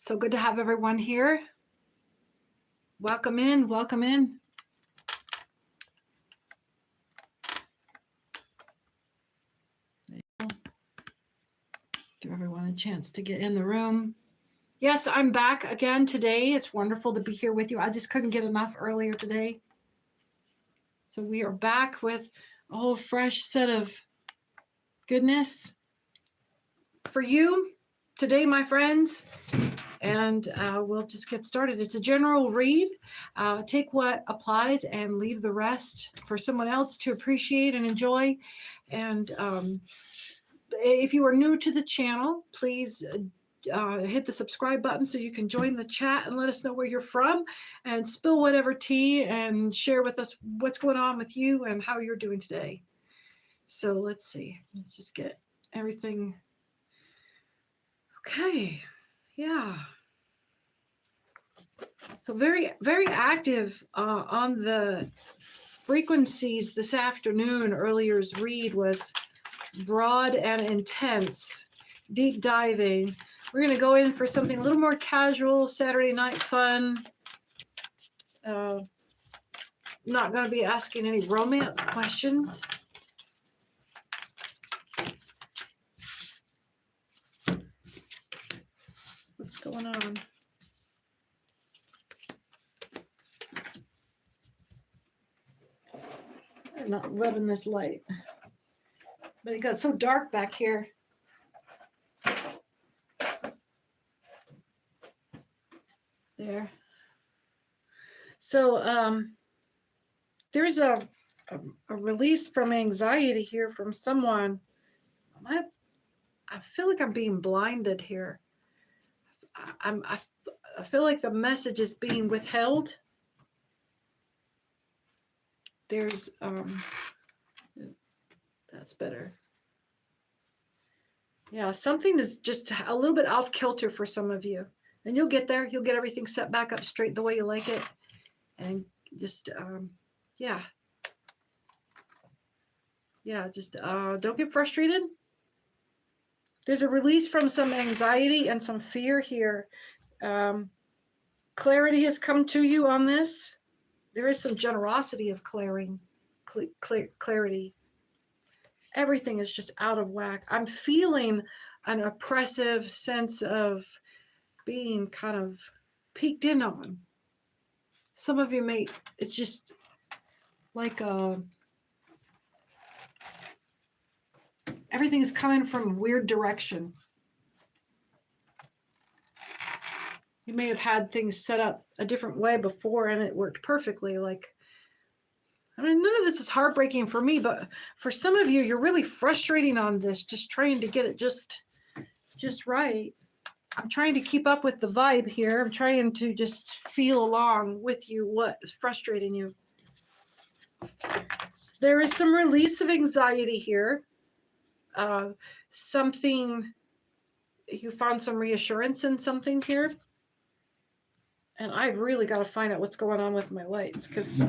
So good to have everyone here. Welcome in, welcome in. Give everyone a chance to get in the room. Yes, I'm back again today. It's wonderful to be here with you. I just couldn't get enough earlier today. So we are back with a whole fresh set of goodness for you today, my friends. And we'll just get started. It's a general read. Take what applies and leave the rest for someone else to appreciate and enjoy. And if you are new to the channel, please hit the subscribe button so you can join the chat and let us know where you're from and spill whatever tea and share with us what's going on with you and how you're doing today. So let's see. Let's just get everything. Okay. Yeah. So very, very active on the frequencies this afternoon. Earlier's read was broad and intense, deep diving. We're going to go in for something a little more casual, Saturday night fun. Not going to be asking any romance questions. What's going on? I'm not loving this light, but it got so dark back here. There. So there's a release from anxiety here from someone. I feel like I'm being blinded here. I feel like the message is being withheld. There's that's better. Yeah, something is just a little bit off kilter for some of you. And you'll get there. You'll get everything set back up straight the way you like it. And just, yeah. Yeah, just don't get frustrated. There's a release from some anxiety and some fear here. Clarity has come to you on this. There is some generosity of clarity. Everything is just out of whack. I'm feeling an oppressive sense of being kind of peeked in on. Some of you may, it's just like everything is coming from a weird direction. You may have had things set up a different way before and it worked perfectly. Like, I mean, none of this is heartbreaking for me, but for some of you, you're really frustrating on this, just trying to get it just right. I'm trying to keep up with the vibe here. I'm trying to just feel along with you what is frustrating you. There is some release of anxiety here. Something, you found some reassurance in something here. And I've really got to find out what's going on with my lights because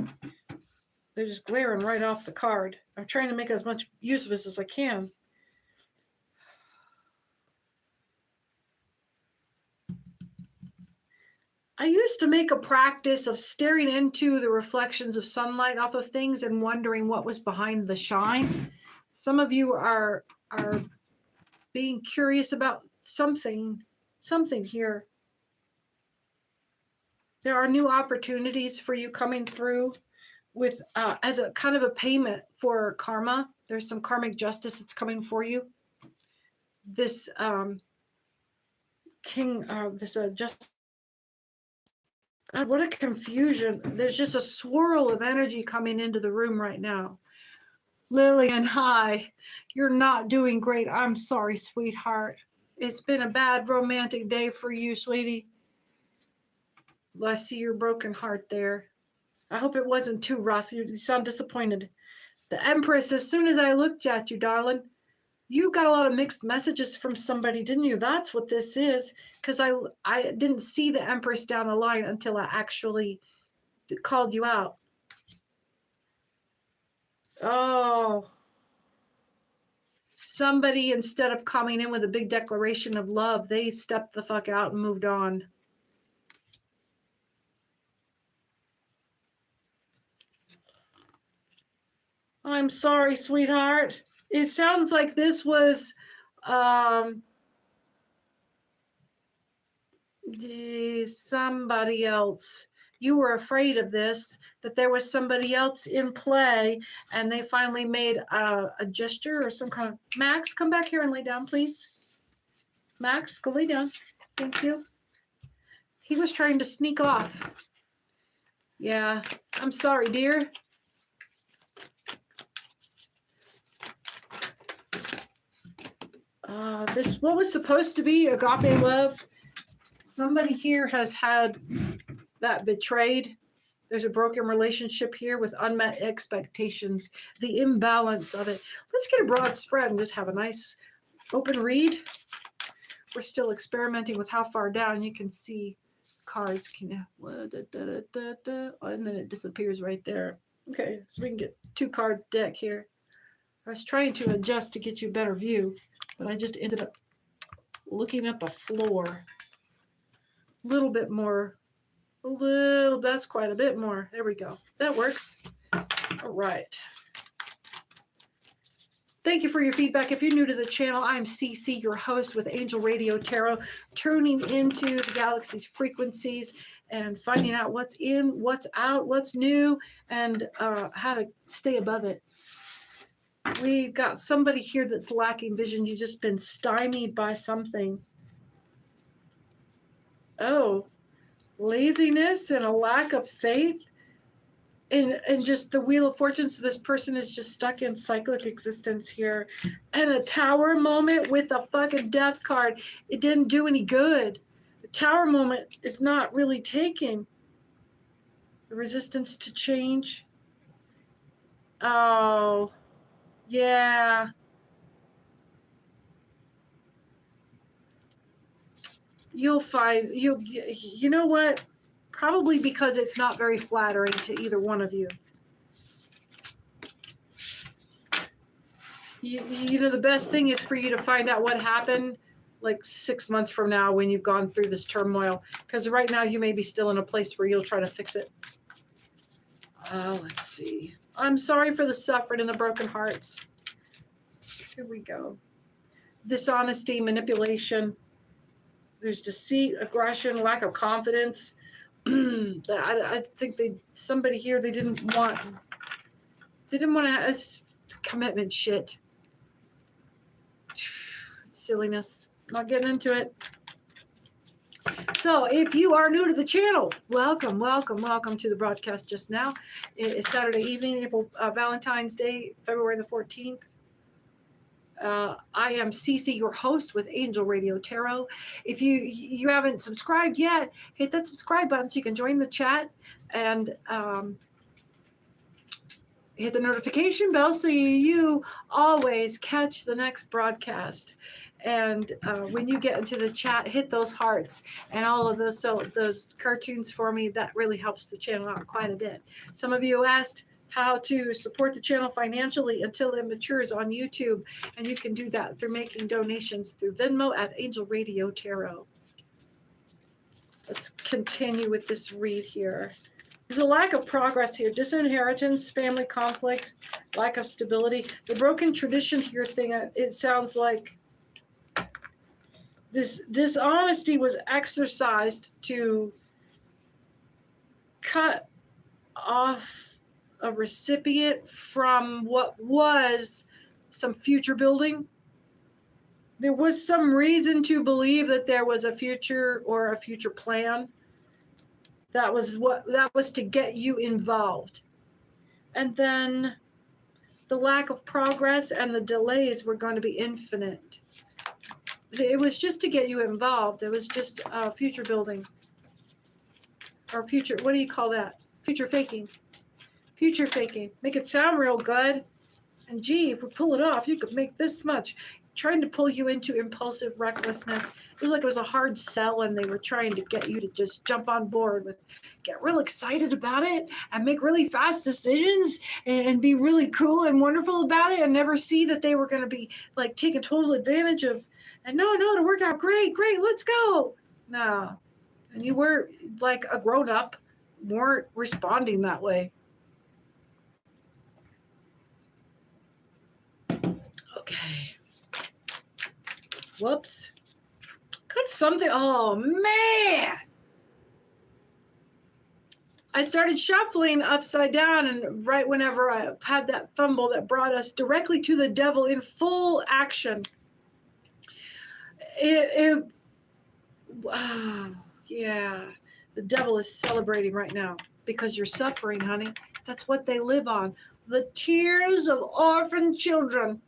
they're just glaring right off the card. I'm trying to make as much use of this as I can. I used to make a practice of staring into the reflections of sunlight off of things and wondering what was behind the shine. Some of you are being curious about something here. There are new opportunities for you coming through with as a kind of a payment for karma. There's some karmic justice that's coming for you. This just God, what a confusion. There's just a swirl of energy coming into the room right now. Lillian, hi. You're not doing great. I'm sorry, sweetheart. It's been a bad romantic day for you, sweetie. I see your broken heart there. I hope it wasn't too rough. You sound disappointed. The Empress, as soon as I looked at you, darling, you got a lot of mixed messages from somebody, didn't you? That's what this is. Because I didn't see the Empress down the line until I actually called you out. Oh. somebody, instead of coming in with a big declaration of love, they stepped the fuck out and moved on. I'm sorry, sweetheart. It sounds like this was somebody else. You were afraid of this, that there was somebody else in play, and they finally made a gesture or some kind of... Max, come back here and lay down, please. Max, go lay down. Thank you. He was trying to sneak off. Yeah, I'm sorry, dear. This, what was supposed to be agape love, somebody here has had that betrayed. There's a broken relationship here with unmet expectations, the imbalance of it. Let's get a broad spread and just have a nice open read. We're still experimenting with how far down you can see cards. And then it disappears right there. Okay, so we can get 2 card deck here. I was trying to adjust to get you a better view, but I just ended up looking at the floor. A little bit more. That's quite a bit more. There we go. That works. All right. Thank you for your feedback. If you're new to the channel, I'm Cece, your host with Angel Radio Tarot, tuning into the galaxy's frequencies and finding out what's in, what's out, what's new, and how to stay above it. We've got somebody here that's lacking vision. You've just been stymied by something. Oh, laziness and a lack of faith. And just the Wheel of Fortune. So this person is just stuck in cyclic existence here. And a Tower moment with a fucking Death card. It didn't do any good. The Tower moment is not really taking. The resistance to change. Oh, yeah. You'll find, you know what? Probably because it's not very flattering to either one of you. You know, the best thing is for you to find out what happened like 6 months from now when you've gone through this turmoil. Because right now you may be still in a place where you'll try to fix it. Let's see. I'm sorry for the suffering and the broken hearts. Here we go. Dishonesty, manipulation. There's deceit, aggression, lack of confidence. I think somebody here, they didn't want to have commitment shit. Silliness. Not getting into it. So if you are new to the channel, welcome to the broadcast just now. It is Saturday evening, Valentine's Day, February the 14th. I am Cece, your host with Angel Radio Tarot. If you haven't subscribed yet, hit that subscribe button so you can join the chat and hit the notification bell so you always catch the next broadcast. And when you get into the chat, hit those hearts and all of those cartoons for me. That really helps the channel out quite a bit. Some of you asked how to support the channel financially until it matures on YouTube. And you can do that through making donations through Venmo at Angel Radio Tarot. Let's continue with this read here. There's a lack of progress here. Disinheritance, family conflict, lack of stability. The broken tradition here thing, it sounds like this dishonesty was exercised to cut off a recipient from what was some future building. There was some reason to believe that there was a future or a future plan. That was to get you involved. And then the lack of progress and the delays were going to be infinite. It was just to get you involved. It was just future building. Or future, what do you call that? Future faking. Future faking. Make it sound real good. And gee, if we pull it off, you could make this much. trying to pull you into impulsive recklessness. It was like it was a hard sell, and they were trying to get you to just jump on board with, get real excited about it and make really fast decisions and be really cool and wonderful about it, and never see that they were going to be like taking total advantage of, and no, it'll work out great, let's go. No. And you were like a grown up, weren't responding that way. Okay. Whoops. Got something. Oh, man. I started shuffling upside down, and right whenever I had that fumble that brought us directly to the devil in full action. Yeah. The devil is celebrating right now because you're suffering, honey. That's what they live on. The tears of orphan children.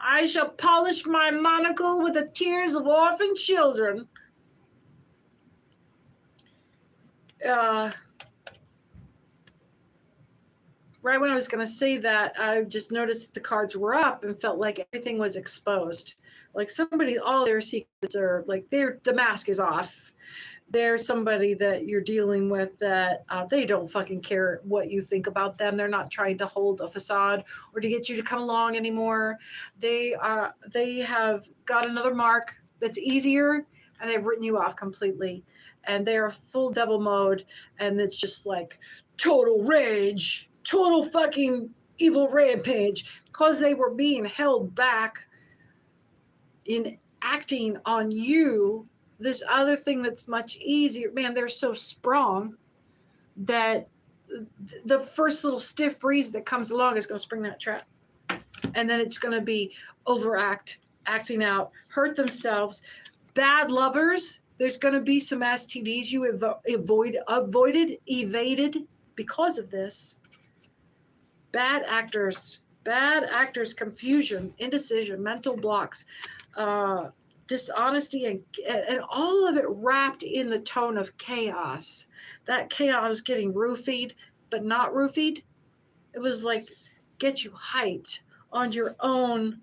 I shall polish my monocle with the tears of orphan children. Right when I was going to say that, I just noticed that the cards were up and felt like everything was exposed. Like somebody, all their secrets are like, the mask is off. There's somebody that you're dealing with that they don't fucking care what you think about them. They're not trying to hold a facade or to get you to come along anymore. They have got another mark that's easier, and they've written you off completely. And they are full devil mode, and it's just like total rage, total fucking evil rampage, because they were being held back in acting on you. This other thing that's much easier, man, they're so sprung that the first little stiff breeze that comes along is going to spring that trap. And then it's going to be acting out, hurt themselves. Bad lovers, there's going to be some STDs you avoided, evaded because of this. Bad actors, confusion, indecision, mental blocks, dishonesty, and all of it wrapped in the tone of chaos. That chaos getting roofied, but not roofied. It was like get you hyped on your own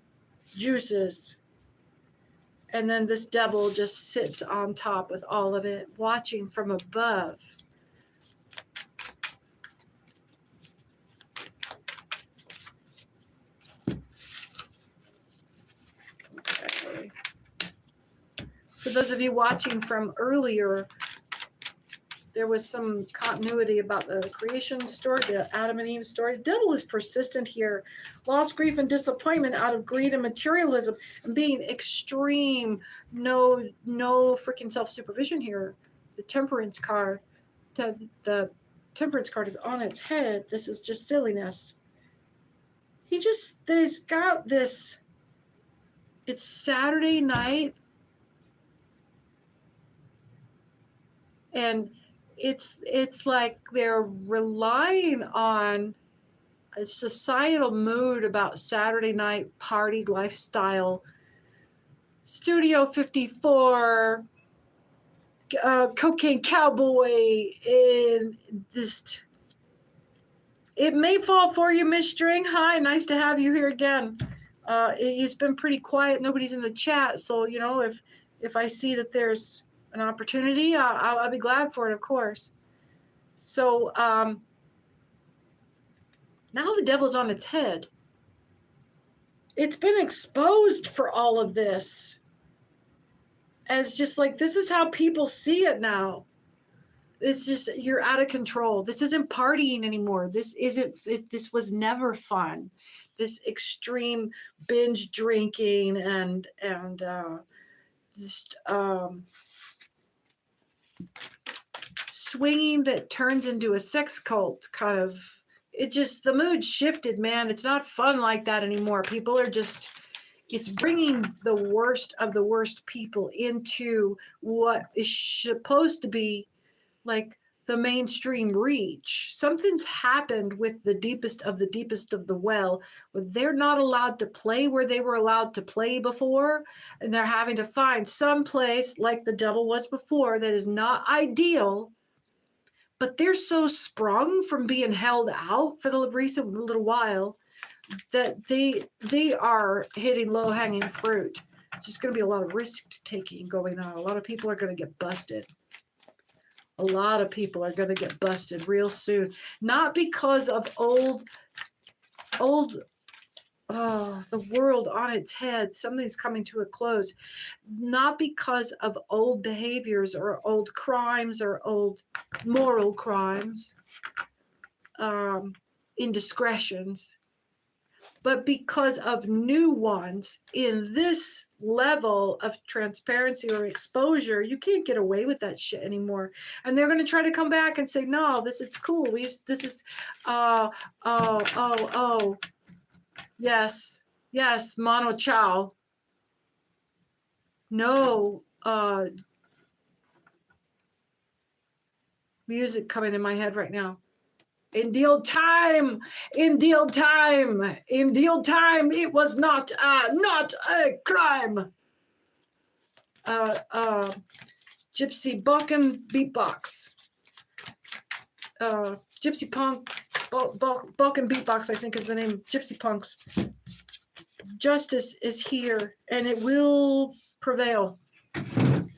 juices. And then this devil just sits on top with all of it, watching from above. Okay. For those of you watching from earlier, there was some continuity about the creation story, the Adam and Eve story. The devil is persistent here. Loss, grief, and disappointment out of greed and materialism, and being extreme. No freaking self-supervision here. The temperance card. The temperance card is on its head. This is just silliness. There's got this. It's Saturday night. And it's like they're relying on a societal mood about Saturday night party lifestyle. Studio 54, cocaine cowboy, and this. It may fall for you, Miss String. Hi, nice to have you here again. It's been pretty quiet. Nobody's in the chat, so if I see that there's an opportunity, I'll be glad for it, of course. So now the devil's on its head. It's been exposed for all of this as just like, this is how people see it now. It's just, you're out of control. This isn't partying anymore. This was never fun. This extreme binge drinking and just swinging that turns into a sex cult kind of. The mood shifted, man. It's not fun like that anymore. People are just, it's bringing the worst of the worst people into what is supposed to be like the mainstream reach. Something's happened with the deepest of the well, where they're not allowed to play where they were allowed to play before, and they're having to find some place like the devil was before that is not ideal, but they're so sprung from being held out for the recent little while that they are hitting low-hanging fruit. It's just going to be a lot of risk-taking going on. A lot of people are going to get busted. A lot of people are going to get busted real soon. Not because of old, the world on its head. Something's coming to a close. Not because of old behaviors or old crimes or old moral crimes, indiscretions, but because of new ones in this level of transparency or exposure. You can't get away with that shit anymore. And they're going to try to come back and say, no, it's cool. This is, yes, Mono Chao. No, music coming in my head right now. In deal time, it was not a crime. Gypsy Balkan beatbox. Gypsy punk, Balkan beatbox, I think is the name. Gypsy punks. Justice is here, and it will prevail.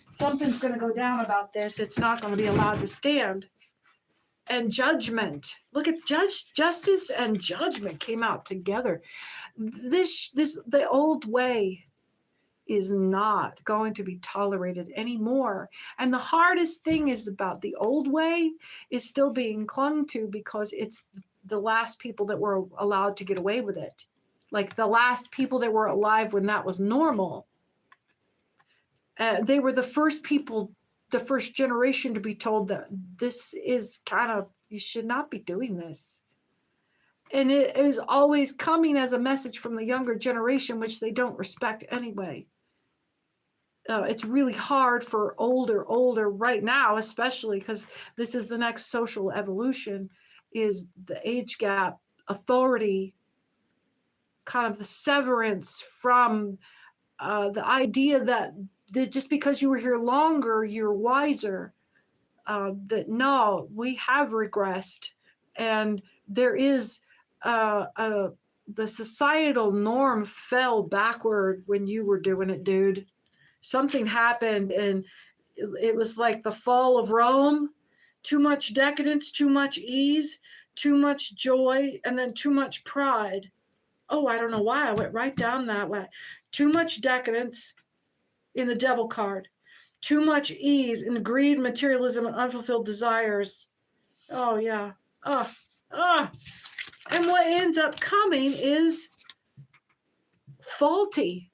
Something's going to go down about this. It's not going to be allowed to stand. And judgment. Look at justice and judgment came out together. The old way is not going to be tolerated anymore. And the hardest thing is about the old way is still being clung to because it's the last people that were allowed to get away with it. Like the last people that were alive when that was normal. They were the first people, the first generation to be told that this is kind of, you should not be doing this. And it is always coming as a message from the younger generation, which they don't respect anyway. It's really hard for older right now, especially because this is the next social evolution, is the age gap, authority, kind of the severance from the idea that just because you were here longer, you're wiser. That no, we have regressed, and there is the societal norm fell backward when you were doing it, dude. Something happened, and it was like the fall of Rome. Too much decadence, too much ease, too much joy, and then too much pride. Oh, I don't know why I went right down that way. Too much decadence in the devil card. Too much ease in greed, materialism, and unfulfilled desires. Oh, yeah. And what ends up coming is faulty,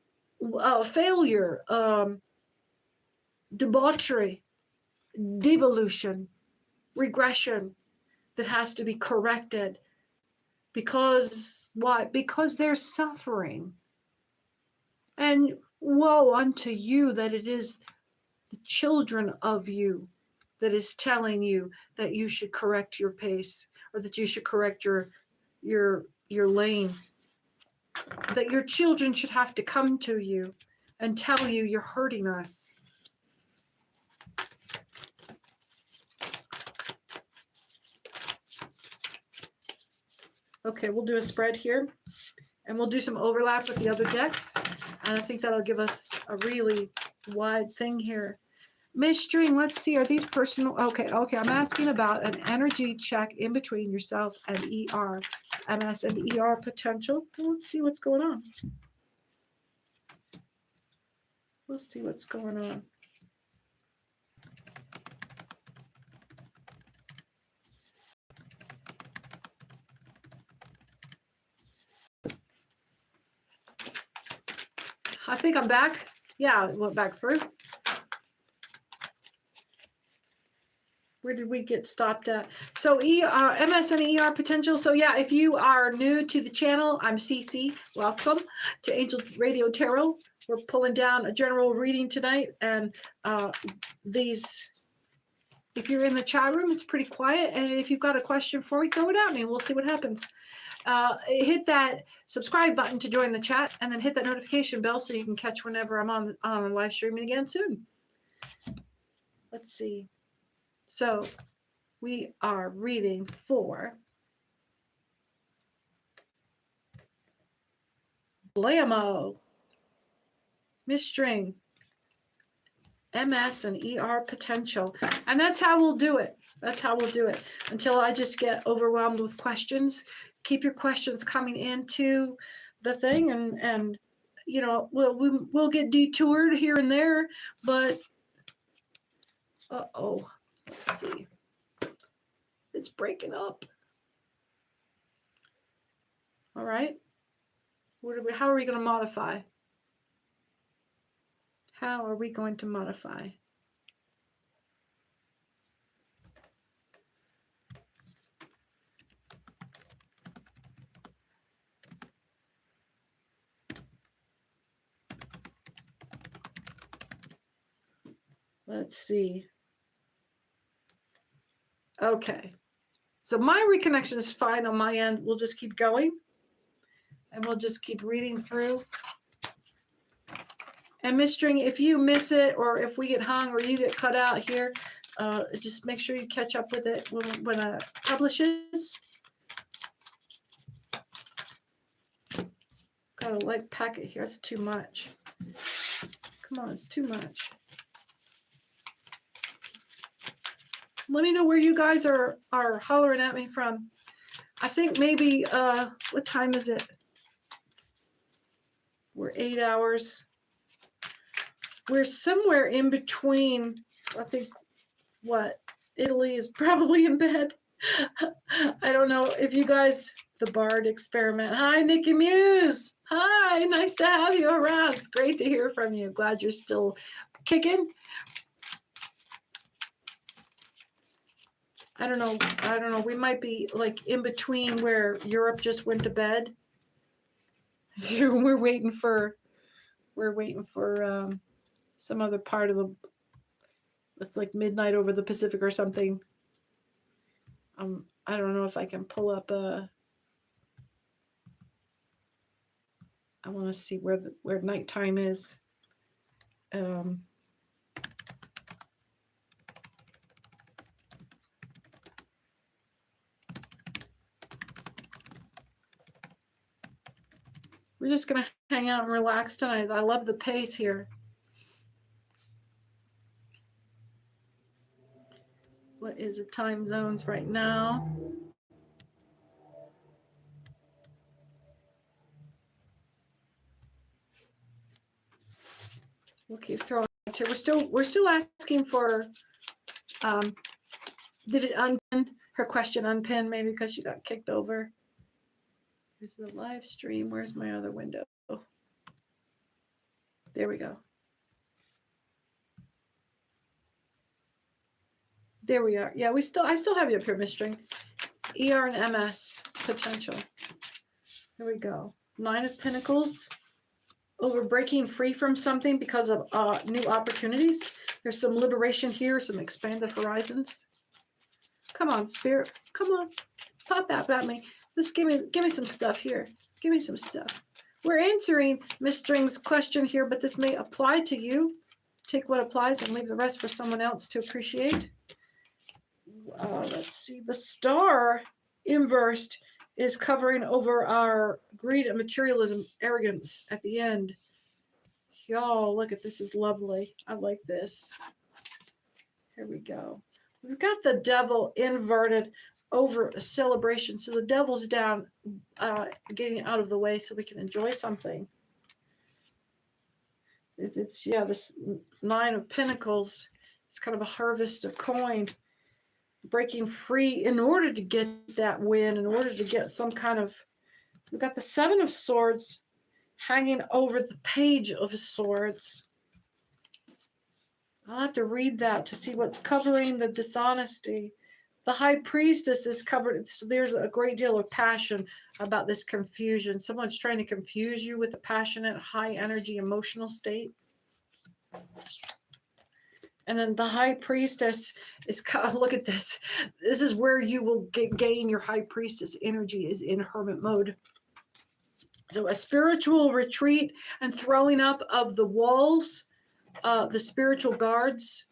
failure, debauchery, devolution, regression that has to be corrected. Because why? Because there's suffering. And woe unto you that it is the children of you that is telling you that you should correct your pace, or that you should correct your lane. That your children should have to come to you and tell you you're hurting us. Okay, we'll do a spread here, and we'll do some overlap with the other decks, and I think that'll give us a really wide thing here. Miss String, let's see, are these personal? Okay, I'm asking about an energy check in between yourself and ER, MS and ER potential. Well, let's see what's going on. We'll see what's going on. I think I'm back. Yeah, it went back through. Where did we get stopped at? So MS and ER potential. So yeah, if you are new to the channel, I'm Cece. Welcome to Angel Radio Tarot. We're pulling down a general reading tonight, and if you're in the chat room, it's pretty quiet. And if you've got a question for me, throw it at me. We'll see what happens. Hit that subscribe button to join the chat, and then hit that notification bell so you can catch whenever I'm on live streaming again soon. Let's see. So we are reading for Blammo. Miss String. MS and ER potential. And that's how we'll do it. That's how we'll do it until I just get overwhelmed with questions. Keep your questions coming into the thing, and you know, we'll get detoured here and there, but let's see. It's breaking up. All right. How are we going to modify? How are we going to modify? Let's see. Okay. So my reconnection is fine on my end. We'll just keep going. And we'll just keep reading through. And Miss String, if you miss it, or if we get hung, or you get cut out here, just make sure you catch up with it when it publishes. Got a light packet here. It's too much. Come on, it's too much. Let me know where you guys are hollering at me from. I think maybe, what time is it? We're 8 hours. We're somewhere in between. I think, what? Italy is probably in bed. I don't know if you guys, the Bard experiment. Hi, Nikki Muse. Hi, nice to have you around. It's great to hear from you. Glad you're still kicking. I don't know. We might be like in between where Europe just went to bed. We're waiting for some other part of the, it's like midnight over the Pacific or something. I don't know if I can pull up I want to see where nighttime is. We're just going to hang out and relax tonight. I love the pace here. What is the time zones right now? We'll keep throwing it here. We're still asking for, did it unpin? Her question unpin, maybe because she got kicked over. Here's the live stream. Where's my other window? There we go. There we are. Yeah, I still have you up here, Miss String. ER and MS potential. There we go. 9 of Pentacles. Over breaking free from something because of new opportunities. There's some liberation here, some expanded horizons. Come on, Spirit. Come on. Pop out at me. Just give me some stuff here. Give me some stuff. We're answering Miss String's question here, but this may apply to you. Take what applies and leave the rest for someone else to appreciate. Let's see. The star inversed is covering over our greed and materialism, arrogance at the end. Y'all, look at this. Is lovely. I like this. Here we go. We've got the devil inverted over a celebration. So the devil's down, getting out of the way so we can enjoy something. This 9 of Pentacles. It's kind of a harvest of coin. Breaking free in order to get that win, in order to get some kind of, we've got the 7 of Swords hanging over the Page of Swords. I'll have to read that to see what's covering the dishonesty. The High Priestess is covered, so there's a great deal of passion about this confusion. Someone's trying to confuse you with a passionate, high energy, emotional state. And then the High Priestess is, look at this. This is where you will gain your High Priestess energy, is in hermit mode. So a spiritual retreat and throwing up of the walls, the spiritual guards.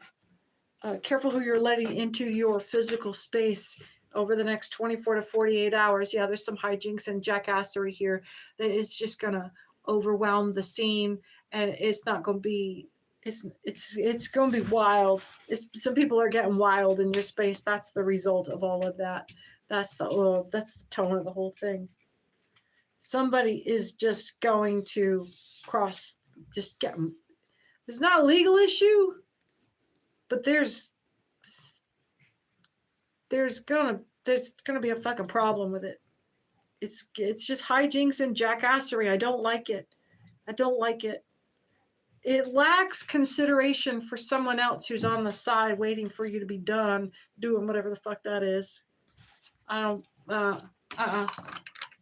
Careful who you're letting into your physical space over the next 24 to 48 hours. Yeah, there's some hijinks and jackassery here that is just going to overwhelm the scene, and it's not going to be, it's going to be wild. Some people are getting wild in your space. That's the result of all of that. That's the tone of the whole thing. Somebody is just going to there's not a legal issue, but there's gonna be a fucking problem with it. It's just hijinks and jackassery. I don't like it. It lacks consideration for someone else who's on the side waiting for you to be done doing whatever the fuck that is. I don't,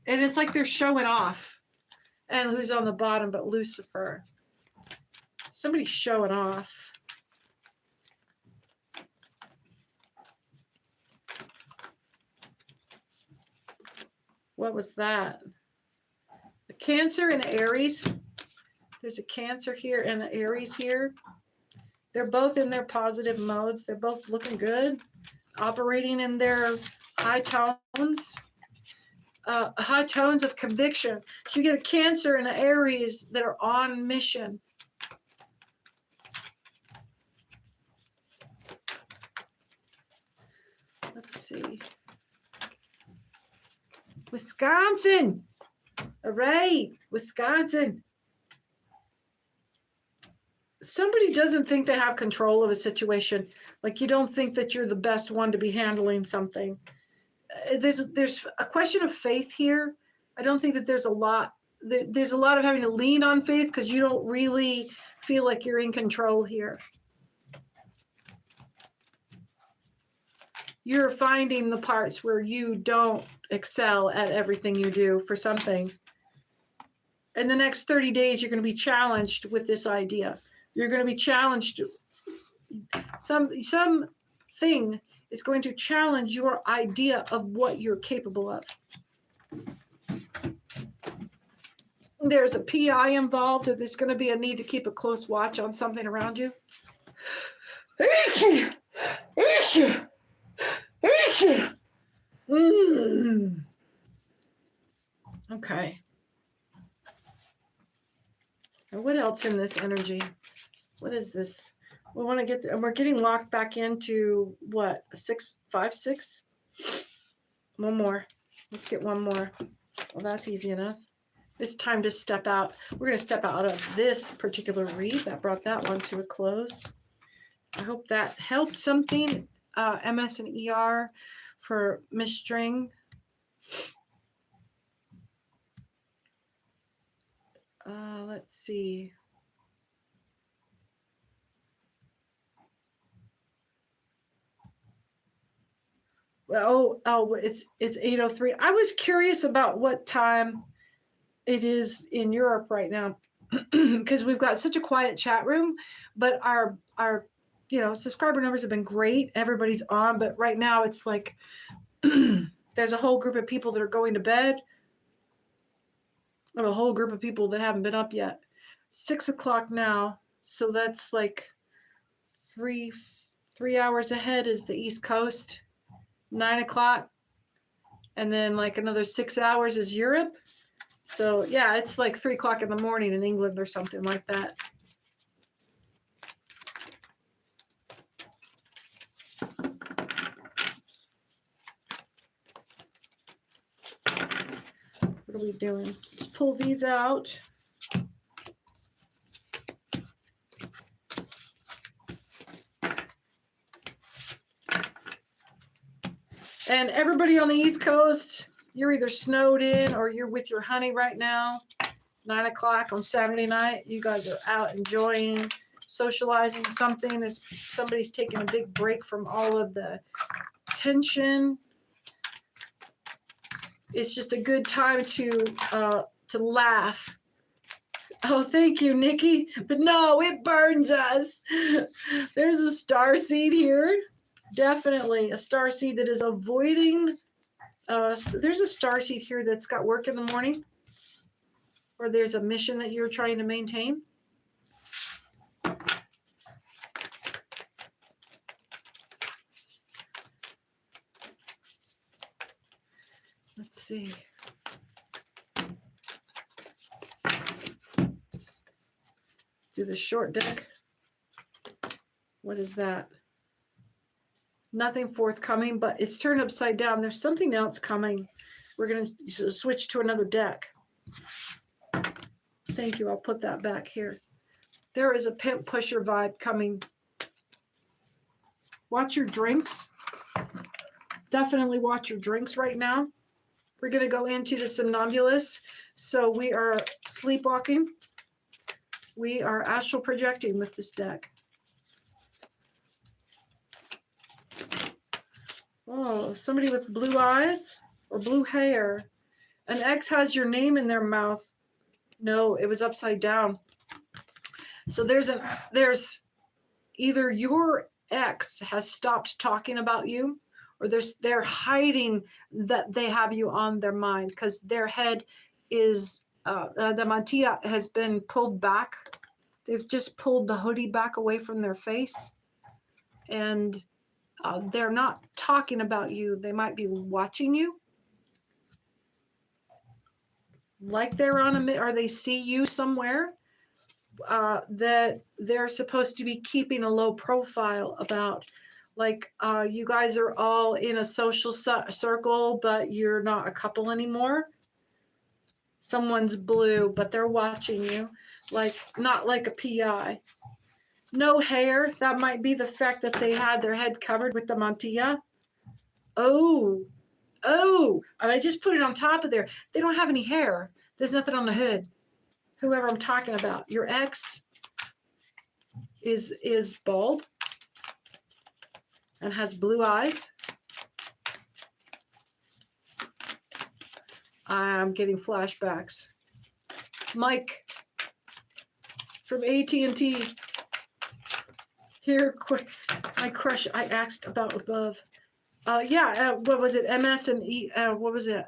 and it's like they're showing off. And who's on the bottom but Lucifer? Somebody's showing off. What was that? A Cancer and Aries. There's a Cancer here and an Aries here. They're both in their positive modes. They're both looking good, operating in their high tones of conviction. So you get a Cancer and an Aries that are on mission. Let's see. Wisconsin. All right, Wisconsin. Somebody doesn't think they have control of a situation. Like you don't think that you're the best one to be handling something. There's a question of faith here. I don't think that there's a lot of having to lean on faith because you don't really feel like you're in control here. You're finding the parts where you don't excel at everything you do for something. In the next 30 days, you're going to be challenged with this idea. You're going to be challenged. Something is going to challenge your idea of what you're capable of. There's a PI involved, or there's going to be a need to keep a close watch on something around you. Okay. And what else in this energy? What is this? We want to get, and we're getting locked back into what? 6, 5, 6? One more. Let's get one more. Well, that's easy enough. It's time to step out. We're going to step out of this particular read. That brought that one to a close. I hope that helped something. MS and ER for Miss String. Let's see. Well, it's 8:03. I was curious about what time it is in Europe right now because we've got such a quiet chat room, but our subscriber numbers have been great. Everybody's on, but right now it's like there's a whole group of people that are going to bed. And a whole group of people that haven't been up yet. 6 o'clock now, so that's like three hours ahead is the East Coast. 9 o'clock, and then like another 6 hours is Europe. So yeah, it's like 3 o'clock in the morning in England or something like that. What are we doing? Let's pull these out. And everybody on the East Coast, you're either snowed in or you're with your honey right now. 9 o'clock on Saturday night. You guys are out enjoying, socializing something. Somebody's taking a big break from all of the tension. It's just a good time to laugh. Oh, thank you, Nikki. But no, it burns us. There's a starseed here. Definitely a starseed that is avoiding. There's a starseed here that's got work in the morning. Or there's a mission that you're trying to maintain. Let's see. Do the short deck. What is that? Nothing forthcoming, but it's turned upside down. There's something else coming. We're going to switch to another deck. Thank you. I'll put that back here. There is a pimp pusher vibe coming. Watch your drinks. Definitely watch your drinks right now. We're going to go into the somnambulist. So we are sleepwalking. We are astral projecting with this deck. Oh, somebody with blue eyes or blue hair. An ex has your name in their mouth. No, it was upside down. So there's either your ex has stopped talking about you, or they're hiding that they have you on their mind because their head is the mantilla has been pulled back. They've just pulled the hoodie back away from their face, and they're not talking about you. They might be watching you, like they're on or they see you somewhere. That they're supposed to be keeping a low profile about, like you guys are all in a social circle, but you're not a couple anymore. Someone's blue, but they're watching you, like not like a PI. No hair. That might be the fact that they had their head covered with the mantilla. Oh, and I just put it on top of there. They don't have any hair. There's nothing on the hood. Whoever I'm talking about, your ex is bald and has blue eyes. I'm getting flashbacks. Mike from AT&T. Here, my crush I asked about above. What was it? MS and E. What was it?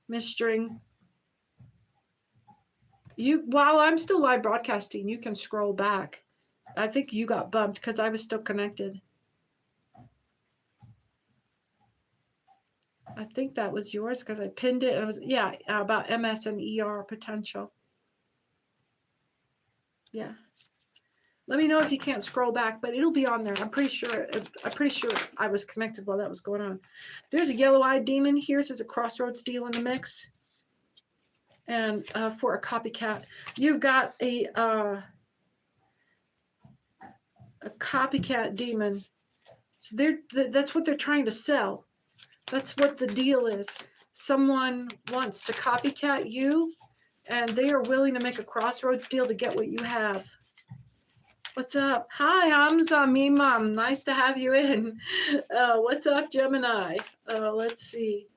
Miss String. While I'm still live broadcasting, you can scroll back. I think you got bumped because I was still connected. I think that was yours because I pinned it. And it was about MS and ER potential. Yeah. Let me know if you can't scroll back, but it'll be on there. I'm pretty sure I was connected while that was going on. There's a yellow-eyed demon here. So there's a crossroads deal in the mix. And for a copycat, you've got a copycat demon. So that's what they're trying to sell. That's what the deal is. Someone wants to copycat you, and they are willing to make a crossroads deal to get what you have. What's up? Hi, Hamza, me mom. Nice to have you in. What's up, Gemini? Let's see.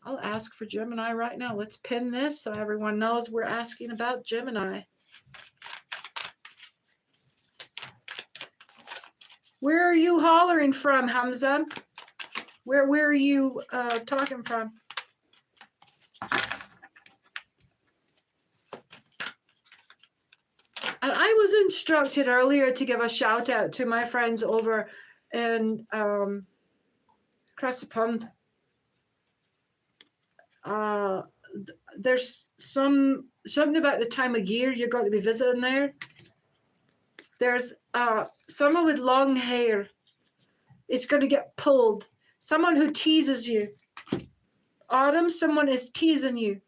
I'll ask for Gemini right now. Let's pin this so everyone knows we're asking about Gemini. Where are you hollering from, Hamza? Where are you talking from? And I was instructed earlier to give a shout out to my friends over in Crescent Pond. There's something about the time of year you're going to be visiting there. There's someone with long hair. It's going to get pulled. Someone who teases you. Autumn, someone is teasing you.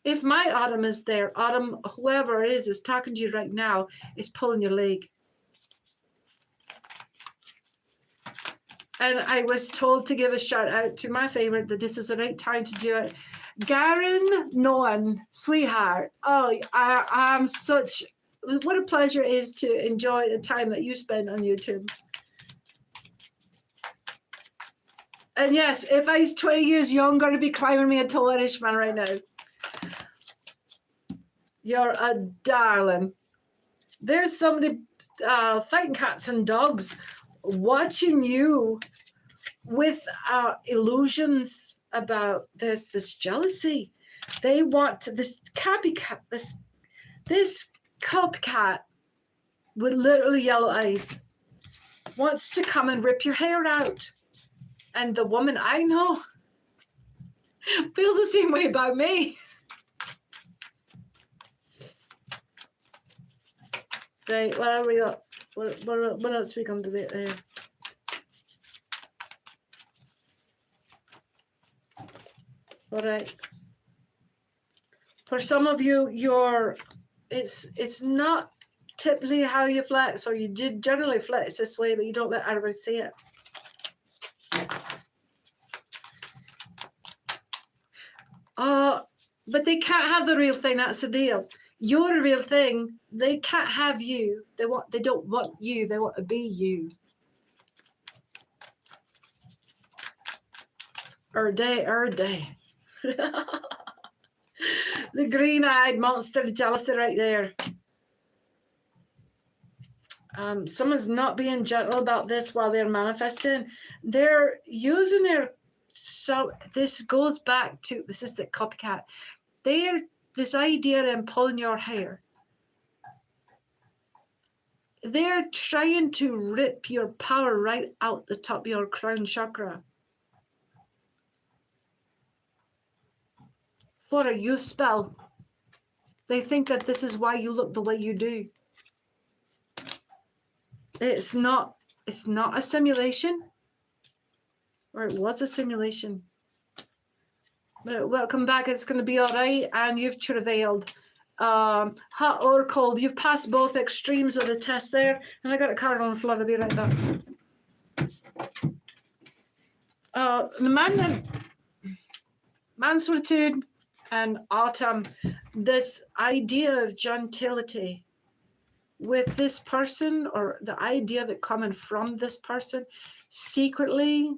If my Autumn is there, Autumn, whoever it is talking to you right now, is pulling your leg. And I was told to give a shout out to my favorite, that this is the right time to do it. Garen Noan, sweetheart. Oh, I'm such, what a pleasure it is to enjoy the time that you spend on YouTube. And yes, if I was 20 years younger, I'd be climbing me a tall Irishman right now. You're a darling. There's somebody fighting cats and dogs watching you with illusions about this jealousy. They want this copycat, this copycat with literally yellow eyes wants to come and rip your hair out. And the woman I know feels the same way about me. Right, what are we up? What else we going to do there? All right. For some of you, it's not typically how you flex, or you generally flex this way, but you don't let everybody see it. But they can't have the real thing. That's the deal. You're the real thing. They can't have you. They don't want you. They want to be you. Or day. The green-eyed monster jealousy right there. Someone's not being gentle about this while they're manifesting. They're using their, so this goes back to, this is the copycat. This idea of pulling your hair. They're trying to rip your power right out the top of your crown chakra. For a youth spell. They think that this is why you look the way you do. It's not a simulation. Or it was a simulation. But welcome back. It's going to be all right. And you've travailed. Hot or cold. You've passed both extremes of the test there. And I got a card on the floor. I'll be right back. The man solitude and autumn. This idea of gentility with this person, or the idea of it coming from this person secretly,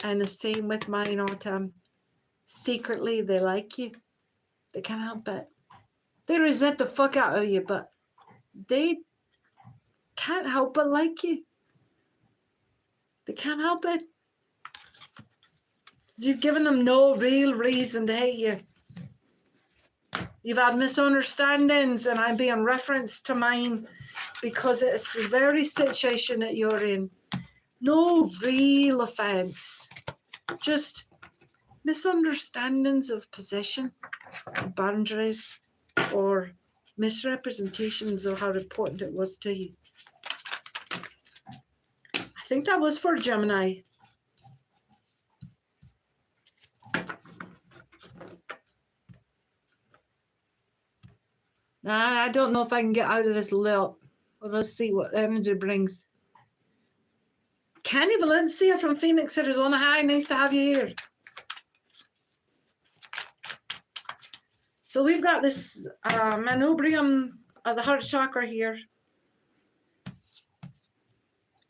and the same with mine, autumn. Secretly, they like you. They can't help it. They resent the fuck out of you, but they can't help but like you. They can't help it. You've given them no real reason to hate you. You've had misunderstandings, and I'm being referenced to mine because it's the very situation that you're in. No real offense. Just misunderstandings of position, boundaries, or misrepresentations of how important it was to you. I think that was for Gemini. I don't know if I can get out of this lilt. Well, let's see what energy brings. Kenny Valencia from Phoenix, Arizona. Hi, nice to have you here. So we've got this manubrium of the heart chakra here.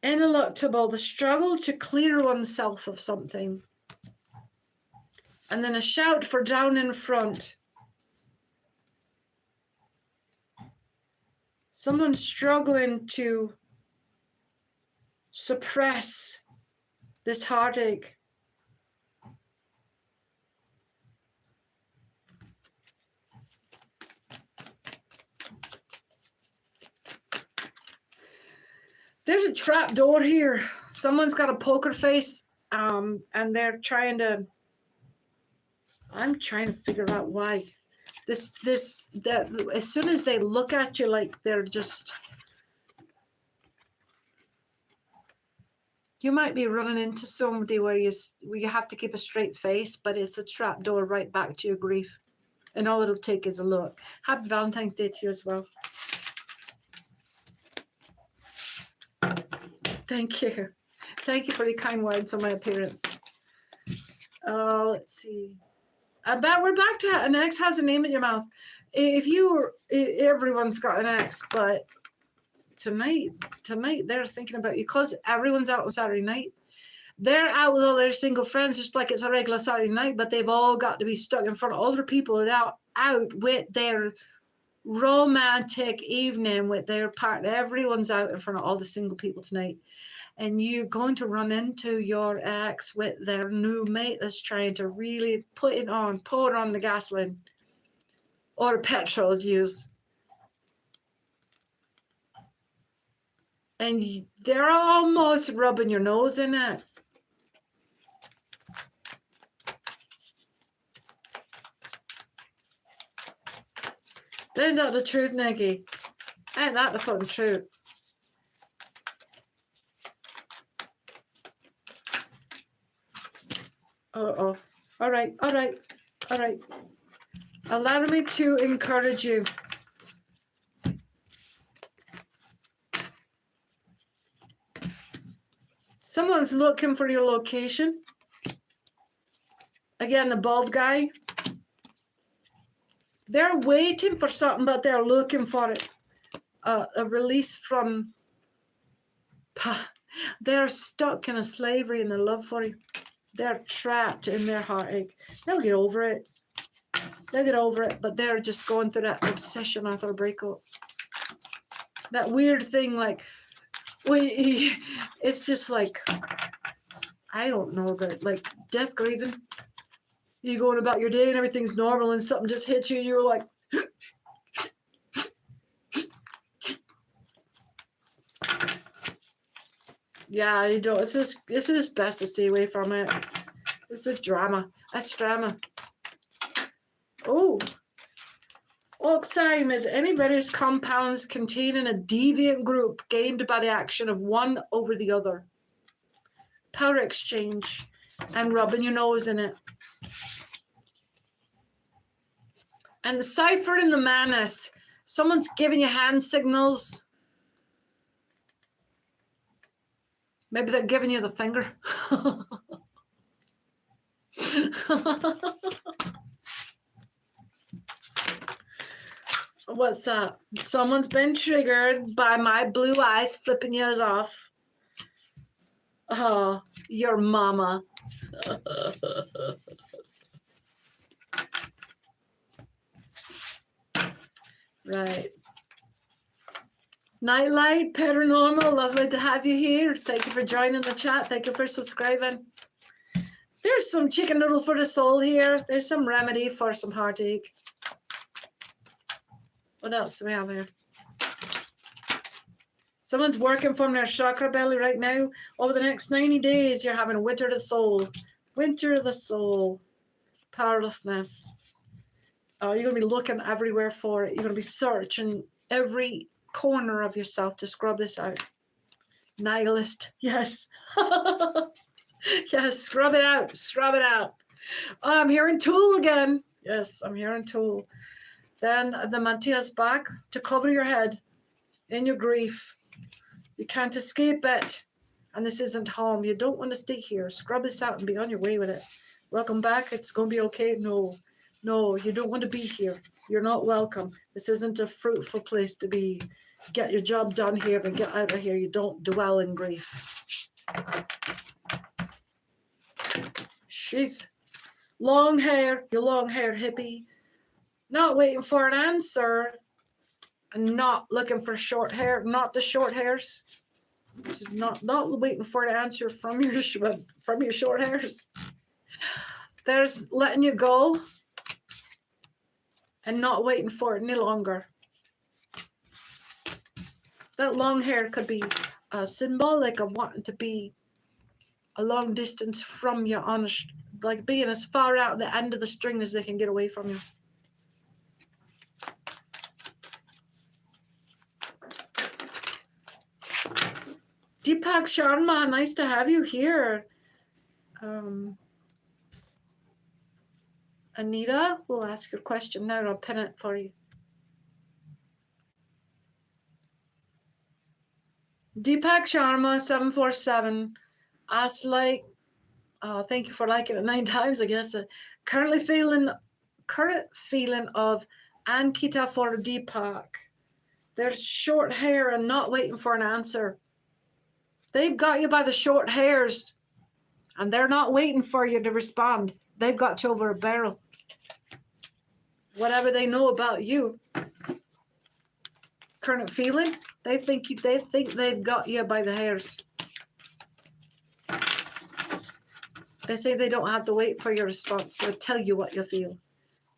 Ineluctable, the struggle to clear oneself of something. And then a shout for down in front. Someone struggling to suppress this heartache. There's a trap door here. Someone's got a poker face, and they're trying to. I'm trying to figure out why. That as soon as they look at you, like they're just. You might be running into somebody where you have to keep a straight face, but it's a trap door right back to your grief, and all it'll take is a look. Happy Valentine's Day to you as well. Thank you. Thank you for the kind words on my appearance. Let's see. I bet we're back to an ex has a name in your mouth. Everyone's got an ex, but tonight they're thinking about you because everyone's out on Saturday night. They're out with all their single friends just like it's a regular Saturday night, but they've all got to be stuck in front of other people out with their romantic evening with their partner. Everyone's out in front of all the single people tonight. And you're going to run into your ex with their new mate that's trying to really pour on the gasoline. Or petrol is used. And they're almost rubbing your nose in it. Isn't that the truth, Nikki? Ain't that the fucking truth? Uh-oh. All right, all right, all right. Allow me to encourage you. Someone's looking for your location. Again, the bald guy. They're waiting for something, but they're looking for it. A release from... They're stuck in a slavery in their love for you. They're trapped in their heartache. They'll get over it. They'll get over it, but they're just going through that obsession after a breakup. That weird thing, like, it's just like, I don't know, but like death grieving. You going about your day and everything's normal and something just hits you and you're like, yeah, you don't. It's just best to stay away from it. It's a drama. It's drama. Oh. Oxime is any various compounds containing a deviant group gained by the action of one over the other. Power exchange and rubbing your nose in it. And the cipher in the madness. Someone's giving you hand signals. Maybe they're giving you the finger. What's up? Someone's been triggered by my blue eyes flipping yours off. Oh, your mama. Right. Nightlight, Paranormal, lovely to have you here. Thank you for joining the chat. Thank you for subscribing. There's some chicken noodle for the soul here. There's some remedy for some heartache. What else do we have here? Someone's working from their chakra belly right now. Over the next 90 days, you're having winter of the soul. Winter of the soul. Powerlessness. Oh, you're going to be looking everywhere for it. You're going to be searching every corner of yourself to scrub this out. Nihilist. Yes. Yes, scrub it out. Scrub it out. Oh, I'm hearing Tool again. Yes, I'm hearing Tool. Then the mantia's back to cover your head in your grief. You can't escape it. And this isn't home. You don't want to stay here. Scrub this out and be on your way with it. Welcome back. It's going to be okay. No. No, you don't want to be here. You're not welcome. This isn't a fruitful place to be. Get your job done here and get out of here. You don't dwell in grief. Jeez. Long hair, you long hair hippie. Not waiting for an answer. And not looking for short hair. Not the short hairs. Just not waiting for an answer from your short hairs. There's letting you go. And not waiting for it any longer. That long hair could be symbolic of wanting to be a long distance from you, honest, like being as far out the end of the string as they can get away from you. Deepak Sharma, nice to have you here. Anita, we'll ask your question now. I'll pin it for you. Deepak Sharma 747 asks, like, oh, thank you for liking it 9 times, I guess. Current feeling of Ankita for Deepak. There's short hair and not waiting for an answer. They've got you by the short hairs and they're not waiting for you to respond. They've got you over a barrel. Whatever they know about you. Current feeling, they think they've got you by the hairs. They think they don't have to wait for your response. They'll tell you what you feel.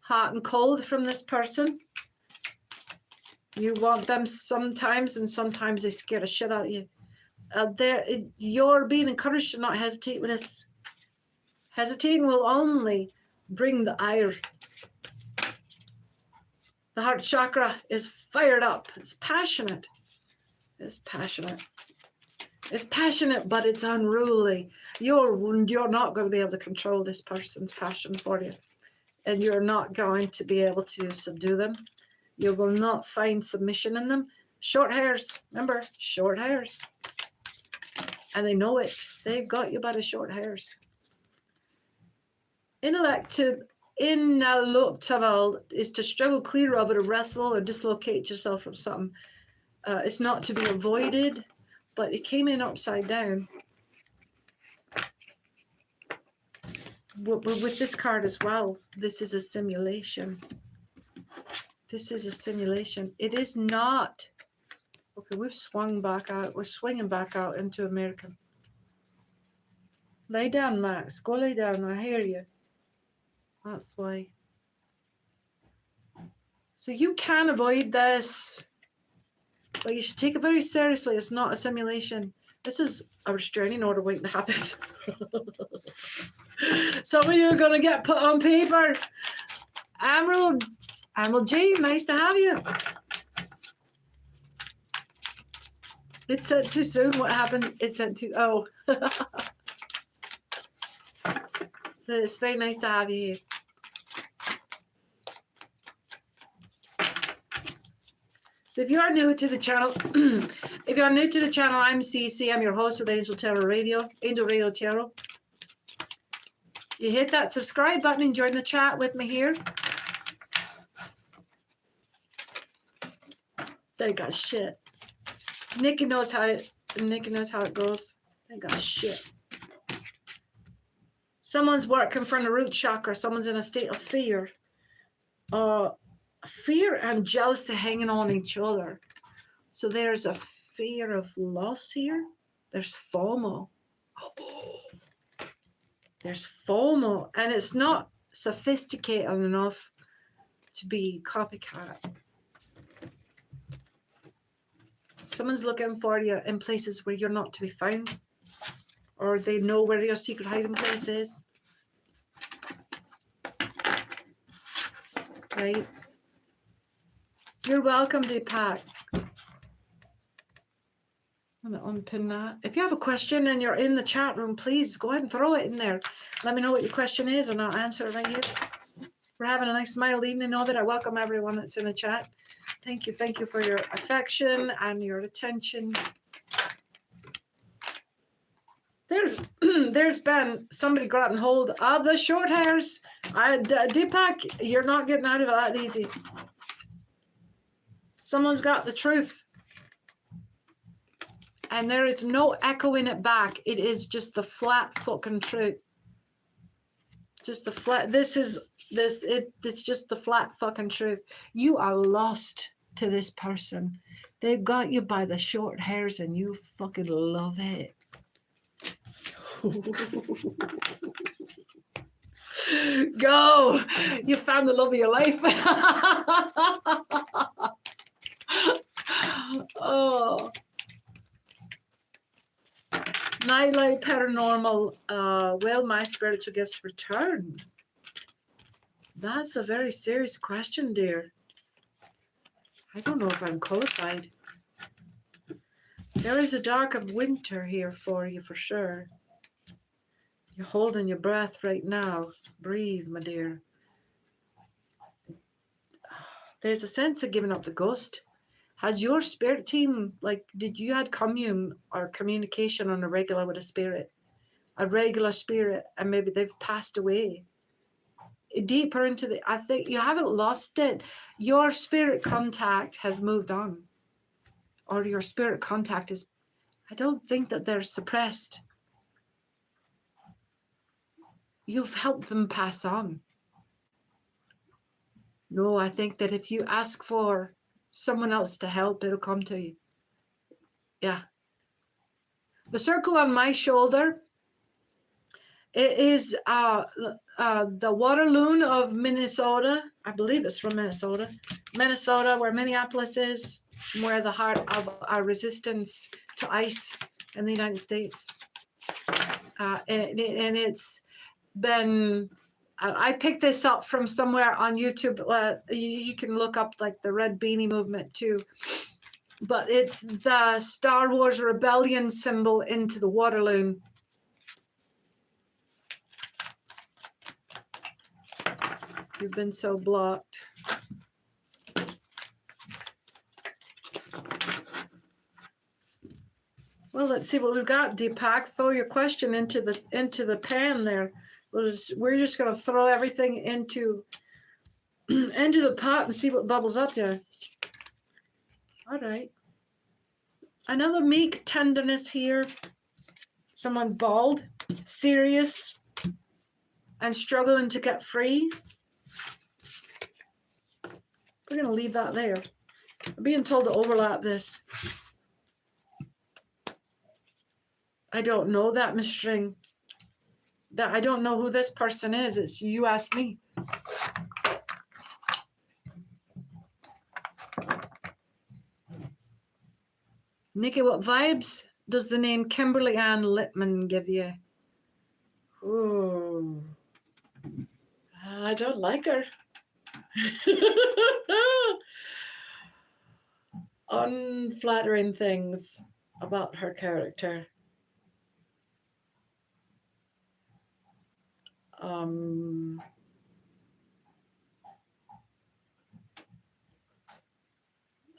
Hot and cold from this person. You want them sometimes, and sometimes they scare the shit out of you. You're being encouraged to not hesitate with this. Hesitating will only bring the ire. The heart chakra is fired up. It's passionate. It's passionate. It's passionate, but it's unruly. You're not going to be able to control this person's passion for you. And you're not going to be able to subdue them. You will not find submission in them. Short hairs. Remember, short hairs. And they know it. They've got you by the short hairs. Intellectual is to struggle clear of it, or wrestle or dislocate yourself from something. It's not to be avoided, but it came in upside down. But with this card as well, this is a simulation. This is a simulation. It is not. Okay, we've swung back out. We're swinging back out into America. Lay down, Max. Go lay down. I hear you. That's why. So you can avoid this, but you should take it very seriously. It's not a simulation. This is a restraining order waiting to happen. Some of you are going to get put on paper. Emerald J, nice to have you. It said too soon. What happened? It said too. Oh. It's very nice to have you here. So if you are new to the channel, I'm Cece. I'm your host with Angel Tarot Radio, Angel Radio Tarot. You hit that subscribe button and join the chat with me here. They got shit. Nikki knows how it goes. They got shit. Someone's working from the root chakra. Someone's in a state of fear. Fear and jealousy hanging on each other. So there's a fear of loss here. There's FOMO. There's FOMO. And it's not sophisticated enough to be copycat. Someone's looking for you in places where you're not to be found. Or they know where your secret hiding place is. Right? You're welcome, Deepak. I'm going to unpin that. If you have a question and you're in the chat room, please go ahead and throw it in there. Let me know what your question is and I'll answer it right here. We're having a nice mild evening of it. I welcome everyone that's in the chat. Thank you. Thank you for your affection and your attention. There's been somebody grabbing hold of the short hairs. Deepak, you're not getting out of it that easy. Someone's got the truth. And there is no echoing it back. It is just the flat fucking truth. Just the flat. It's just the flat fucking truth. You are lost to this person. They've got you by the short hairs and you fucking love it. Go. You found the love of your life. Oh. Nightlight paranormal. Will my spiritual gifts return? That's a very serious question, dear. I don't know if I'm qualified. There is a dark of winter here for you for sure. You're holding your breath right now. Breathe, my dear. There's a sense of giving up the ghost. Has your spirit team, did you had commune or communication on a regular with a regular spirit, and maybe they've passed away? Deeper into I think you haven't lost it. Your spirit contact has moved on. Or your spirit contact is, I don't think that they're suppressed. You've helped them pass on. No, I think that if you ask for someone else to help, it'll come to you. Yeah. The circle on my shoulder, it is the water loon of Minnesota. I believe it's from Minnesota. Minnesota, where Minneapolis is, where the heart of our resistance to ice in the United States. And it's been I picked this up from somewhere on YouTube. You can look up like the Red Beanie movement too. But it's the Star Wars rebellion symbol into the water loon. You've been so blocked. Well, let's see what we've got, Deepak. Throw your question into the pan there. We're just going to throw everything into the pot and see what bubbles up here. All right. Another meek tenderness here. Someone bald, serious, and struggling to get free. We're going to leave that there. I'm being told to overlap this. I don't know that, Miss String. I don't know who this person is. It's you ask me. Nikki, what vibes does the name Kimberly Ann Littman give you? Ooh. I don't like her. Unflattering things about her character.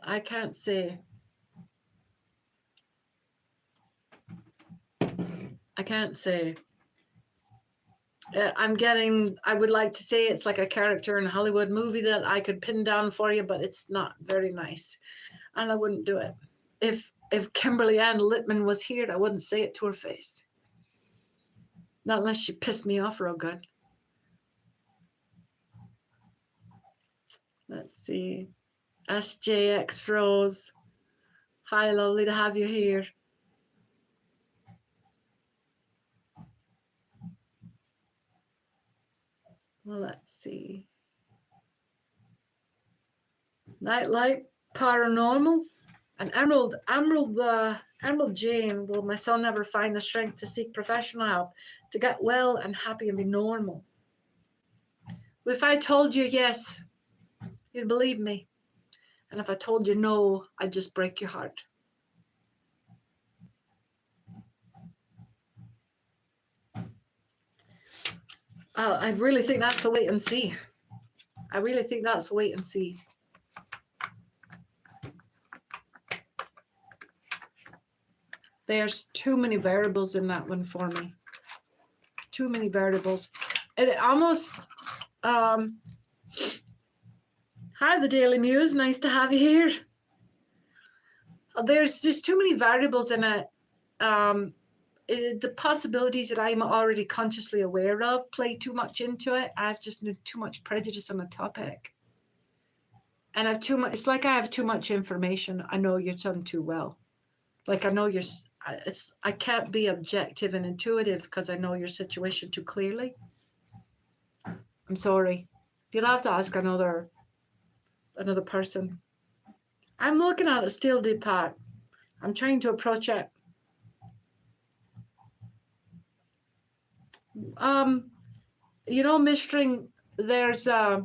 I can't say. I can't say. I would like to say it's like a character in a Hollywood movie that I could pin down for you, but it's not very nice. And I wouldn't do it. If Kimberly Ann Littman was here, I wouldn't say it to her face. Not unless she pissed me off real good. Let's see. SJX Rose. Hi, lovely to have you here. Well, let's see. Nightlight, paranormal, and Emerald Jane. Will my son ever find the strength to seek professional help, to get well and happy and be normal? If I told you yes, you'd believe me. And if I told you no, I'd just break your heart. I really think that's a wait and see. I really think that's a wait and see. There's too many variables in that one for me. Too many variables. It almost, hi, the Daily Muse. Nice to have you here. There's just too many variables in it. The possibilities that I'm already consciously aware of play too much into it. I've just too much prejudice on the topic. And I've too much, it's like I have too much information. I know your son too well. Like I know I can't be objective and intuitive because I know your situation too clearly. I'm sorry. You'll have to ask another person. I'm looking at it still, Deepak. I'm trying to approach it. You know, Miss String, there's a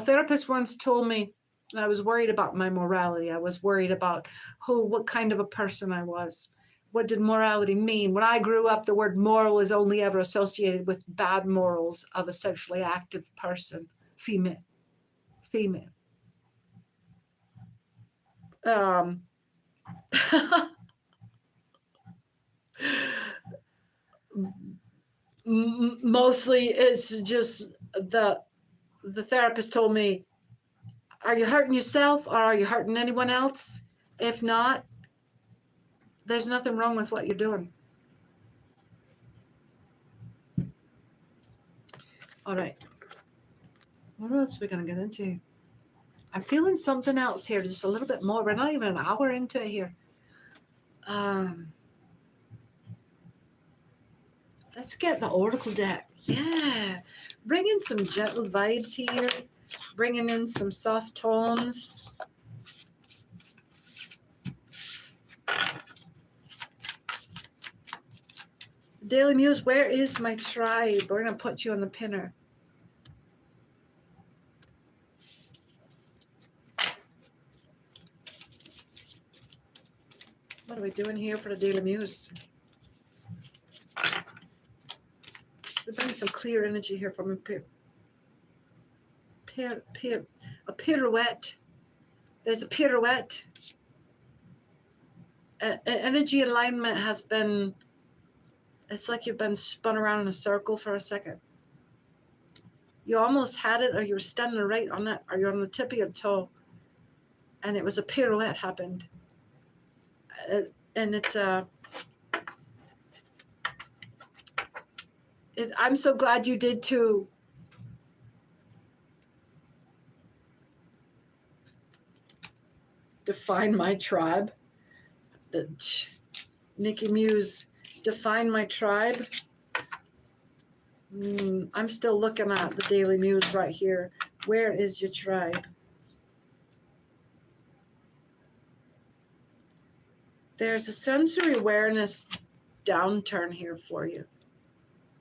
therapist once told me, and I was worried about my morality. I was worried about what kind of a person I was. What did morality mean? When I grew up, the word moral was only ever associated with bad morals of a sexually active person, female. Mostly it's just the therapist told me, are you hurting yourself or are you hurting anyone else? If not, there's nothing wrong with what you're doing. All right. What else are we going to get into? I'm feeling something else here, just a little bit more. We're not even an hour into it here. Let's get the Oracle deck. Yeah. Bring in some gentle vibes here. Bringing in some soft tones. Daily Muse, where is my tribe? We're going to put you on the pinner. What are we doing here for the Daily Muse? We're bringing some clear energy here from a pirouette. There's a pirouette. An energy alignment has been, it's like you've been spun around in a circle for a second. You almost had it, or you were standing right on it, or you're on the tip of your toe, and it was a pirouette happened. And it's a, I'm so glad you did too. Define my tribe. Nikki Muse, define my tribe. I'm still looking at the Daily Muse right here. Where is your tribe? There's a sensory awareness downturn here for you.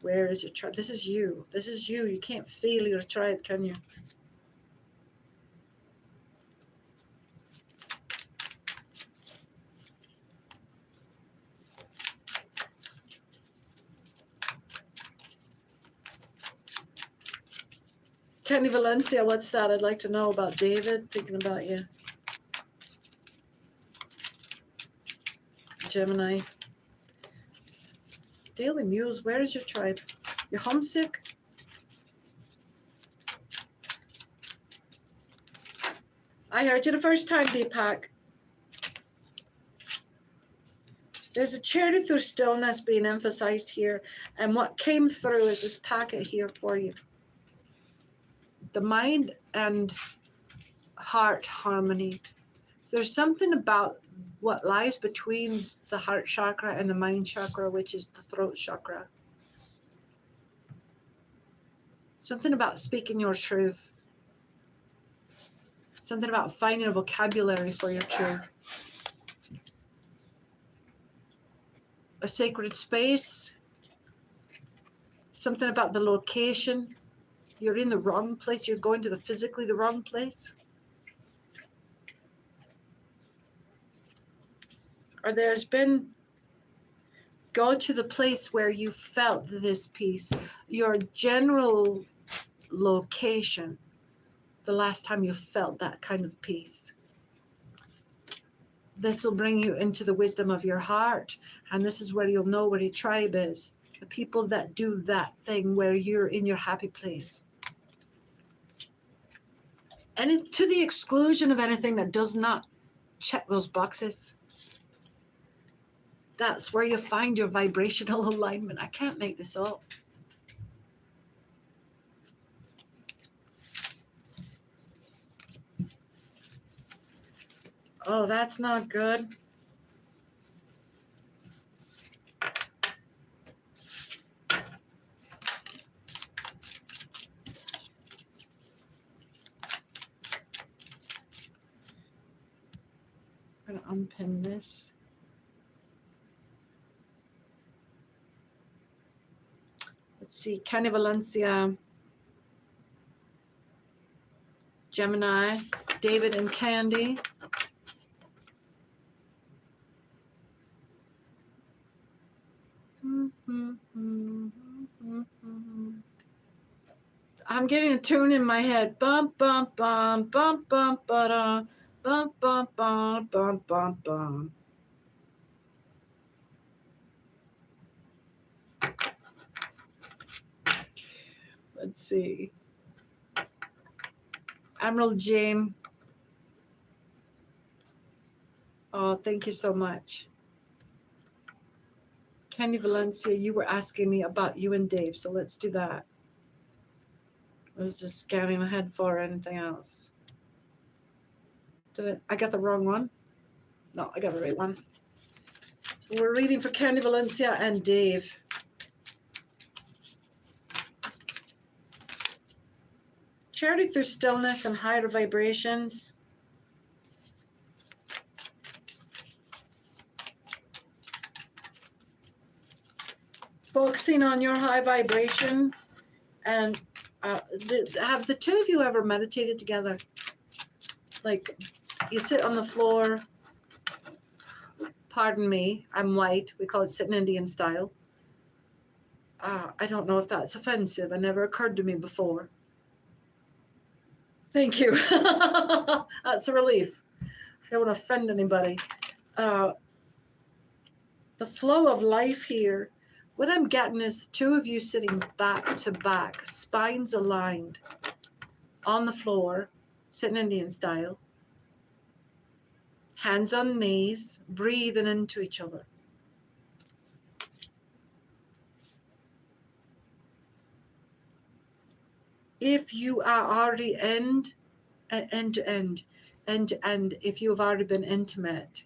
Where is your tribe? This is you. This is you. You can't feel your tribe, can you? Candy Valencia, what's that? I'd like to know about David. Thinking about you. Gemini. Daily Muse, where is your tribe? You're homesick? I heard you the first time, Deepak. There's a charity through stillness being emphasized here. And what came through is this packet here for you. The mind and heart harmony. So there's something about what lies between the heart chakra and the mind chakra, which is the throat chakra. Something about speaking your truth. Something about finding a vocabulary for your truth. A sacred space. Something about the location. You're in the wrong place. You're going to physically the wrong place. Or there's been, go to the place where you felt this peace. Your general location, the last time you felt that kind of peace. This will bring you into the wisdom of your heart. And this is where you'll know where your tribe is. The people that do that thing where you're in your happy place. And to the exclusion of anything that does not check those boxes. That's where you find your vibrational alignment. I can't make this up. Oh, that's not good. I'm going to unpin this. Let's see, Candy Valencia, Gemini, David and Candy. I'm getting a tune in my head. Bum, bum, bum, bum, bum, ba-da. Bum, bum, bum, bum, bum, bum. Let's see. Emerald Jane. Oh, thank you so much. Candy Valencia, you were asking me about you and Dave, so let's do that. I was just scanning ahead for anything else. I got the wrong one? No, I got the right one. So we're reading for Candy Valencia and Dave. Charity through stillness and higher vibrations. Focusing on your high vibration. And have the two of you ever meditated together? Like you sit on the floor, pardon me, I'm white. We call it sitting Indian style. I don't know if that's offensive. It never occurred to me before. Thank you. That's a relief. I don't want to offend anybody. The flow of life here, what I'm getting is the two of you sitting back to back, spines aligned on the floor, sitting Indian style, hands on knees, breathing into each other. If you are already end to end, if you have already been intimate,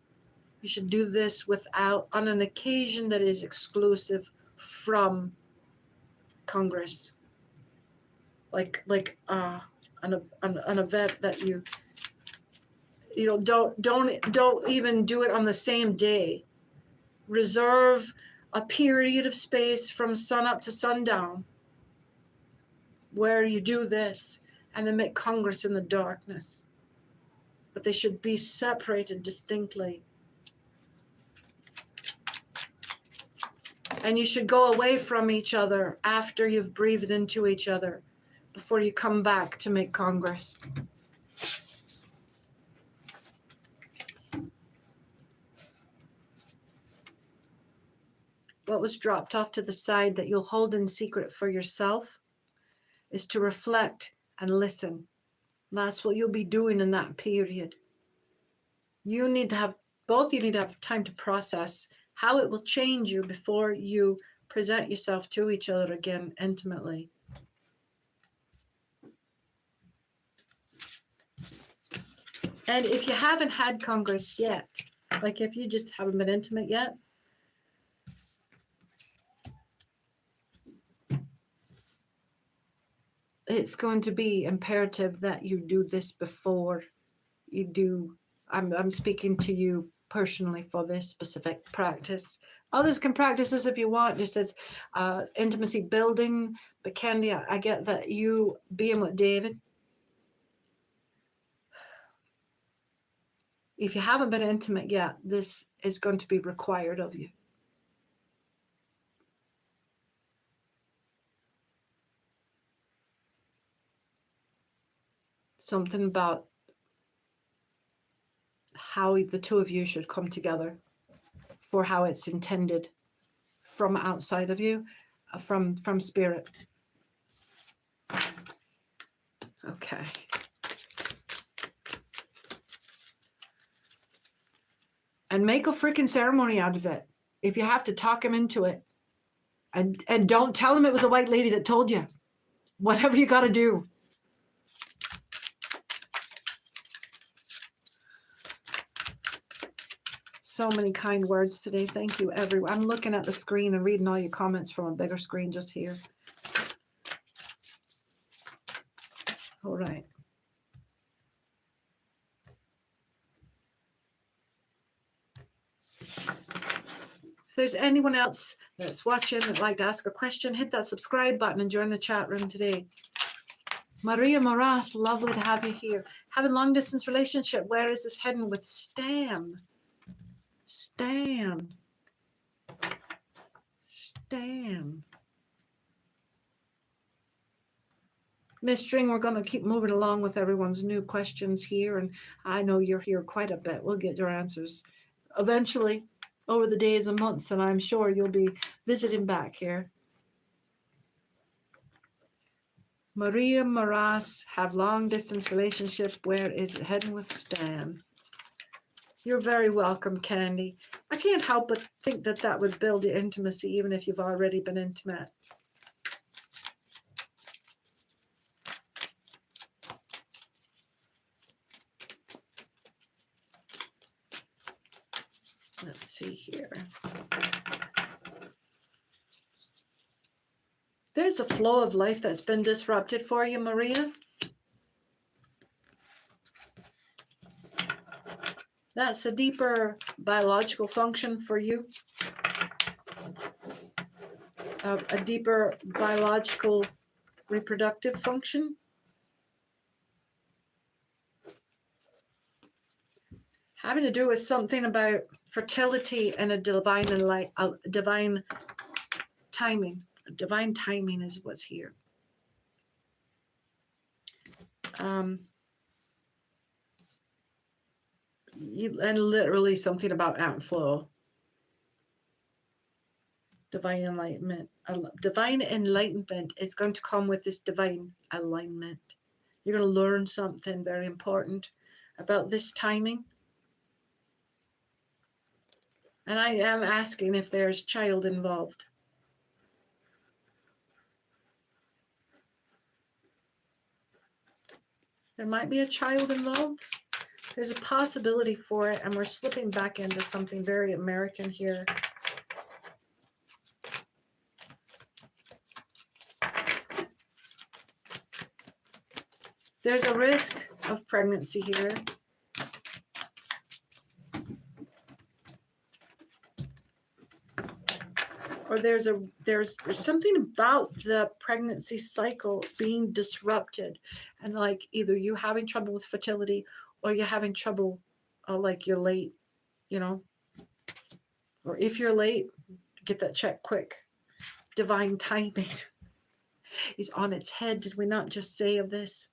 you should do this on an occasion that is exclusive from Congress, like an event that you know, don't even do it on the same day. Reserve a period of space from sun up to sundown where you do this, and then make Congress in the darkness. But they should be separated distinctly. And you should go away from each other after you've breathed into each other before you come back to make Congress. What was dropped off to the side that you'll hold in secret for yourself is to reflect and listen. That's what you'll be doing in that period. You need to have, both you need to have time to process how it will change you before you present yourself to each other again intimately. And if you haven't had Congress yet, like if you just haven't been intimate yet, it's going to be imperative that you do this before you do. I'm speaking to you personally for this specific practice. Others can practice this if you want, just as intimacy building. But Candy, I get that you being with David, if you haven't been intimate yet, this is going to be required of you. Something about how the two of you should come together for how it's intended from outside of you, from spirit. Okay. And make a freaking ceremony out of it. If you have to talk him into it. And don't tell him it was a white lady that told you. Whatever you got to do. So many kind words today. Thank you, everyone. I'm looking at the screen and reading all your comments from a bigger screen just here. All right. If there's anyone else that's watching that'd like to ask a question, hit that subscribe button and join the chat room today. Maria Moras, lovely to have you here. Having long distance relationship, where is this heading with Stan? Stan. Miss String, we're going to keep moving along with everyone's new questions here, and I know you're here quite a bit. We'll get your answers eventually over the days and months, and I'm sure you'll be visiting back here. Maria Moras, have long distance relationship. Where is it heading with Stan? You're very welcome, Candy. I can't help but think that that would build your intimacy, even if you've already been intimate. Let's see here. There's a flow of life that's been disrupted for you, Maria. That's a deeper biological function for you. A deeper biological reproductive function. having to do with something about fertility and a divine divine timing. Divine timing is what's here. And literally something about outflow. Divine enlightenment. Divine enlightenment is going to come with this divine alignment. You're going to learn something very important about this timing. And I am asking if there's child involved. There might be a child involved. There's a possibility for it, and we're slipping back into something very American here. There's a risk of pregnancy here. Or there's something about the pregnancy cycle being disrupted, and like either you having trouble with fertility or you're having trouble, like you're late, you know, or if you're late, get that check quick. Divine timing is on its head. Did we not just say of this?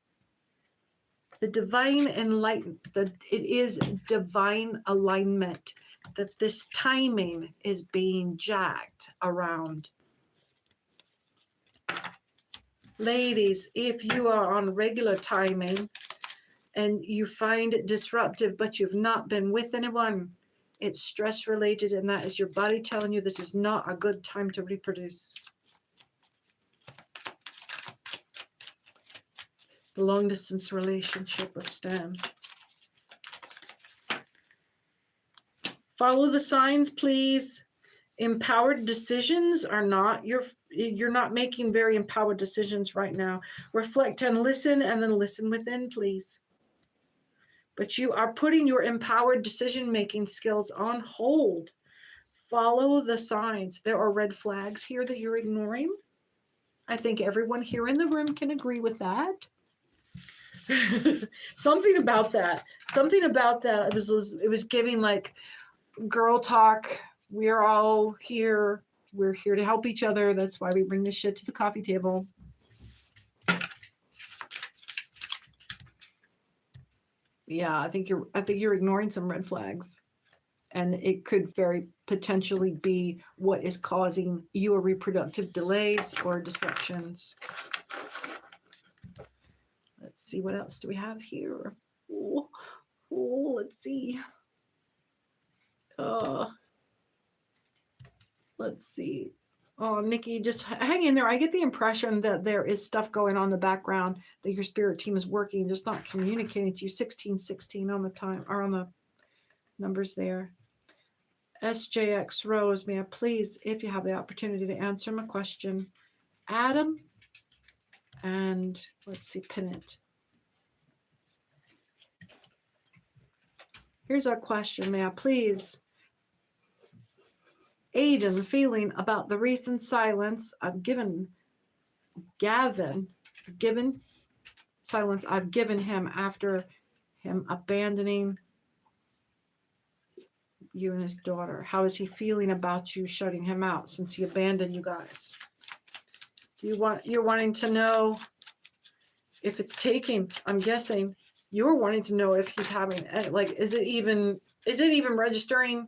The divine enlightenment, it is divine alignment, that this timing is being jacked around. Ladies, if you are on regular timing and you find it disruptive, but you've not been with anyone, it's stress related, and that is your body telling you this is not a good time to reproduce. The long distance relationship with Stan. Follow the signs, please. Empowered decisions are not, you're not making very empowered decisions right now. Reflect and listen, and then listen within, please. But you are putting your empowered decision-making skills on hold. Follow the signs. There are red flags here that you're ignoring. I think everyone here in the room can agree with that. Something about that. It was giving like girl talk. We're all here. We're here to help each other. That's why we bring this shit to the coffee table. Yeah, I think you're ignoring some red flags. And it could very potentially be what is causing your reproductive delays or disruptions. Let's see, what else do we have here? Oh, let's see. Let's see. Oh, Nikki, just hang in there. I get the impression that there is stuff going on in the background that your spirit team is working, just not communicating to you. 1616 on the time, or on the numbers there. SJX Rose, may I please, if you have the opportunity to answer my question, Adam, and let's see, pin it. Here's our question, may I please? Aiden, feeling about the recent silence I've given silence I've given him after him abandoning you and his daughter. How is he feeling about you shutting him out since he abandoned you guys? You're wanting to know if it's taking, I'm guessing you're wanting to know if he's having, like, is it even registering?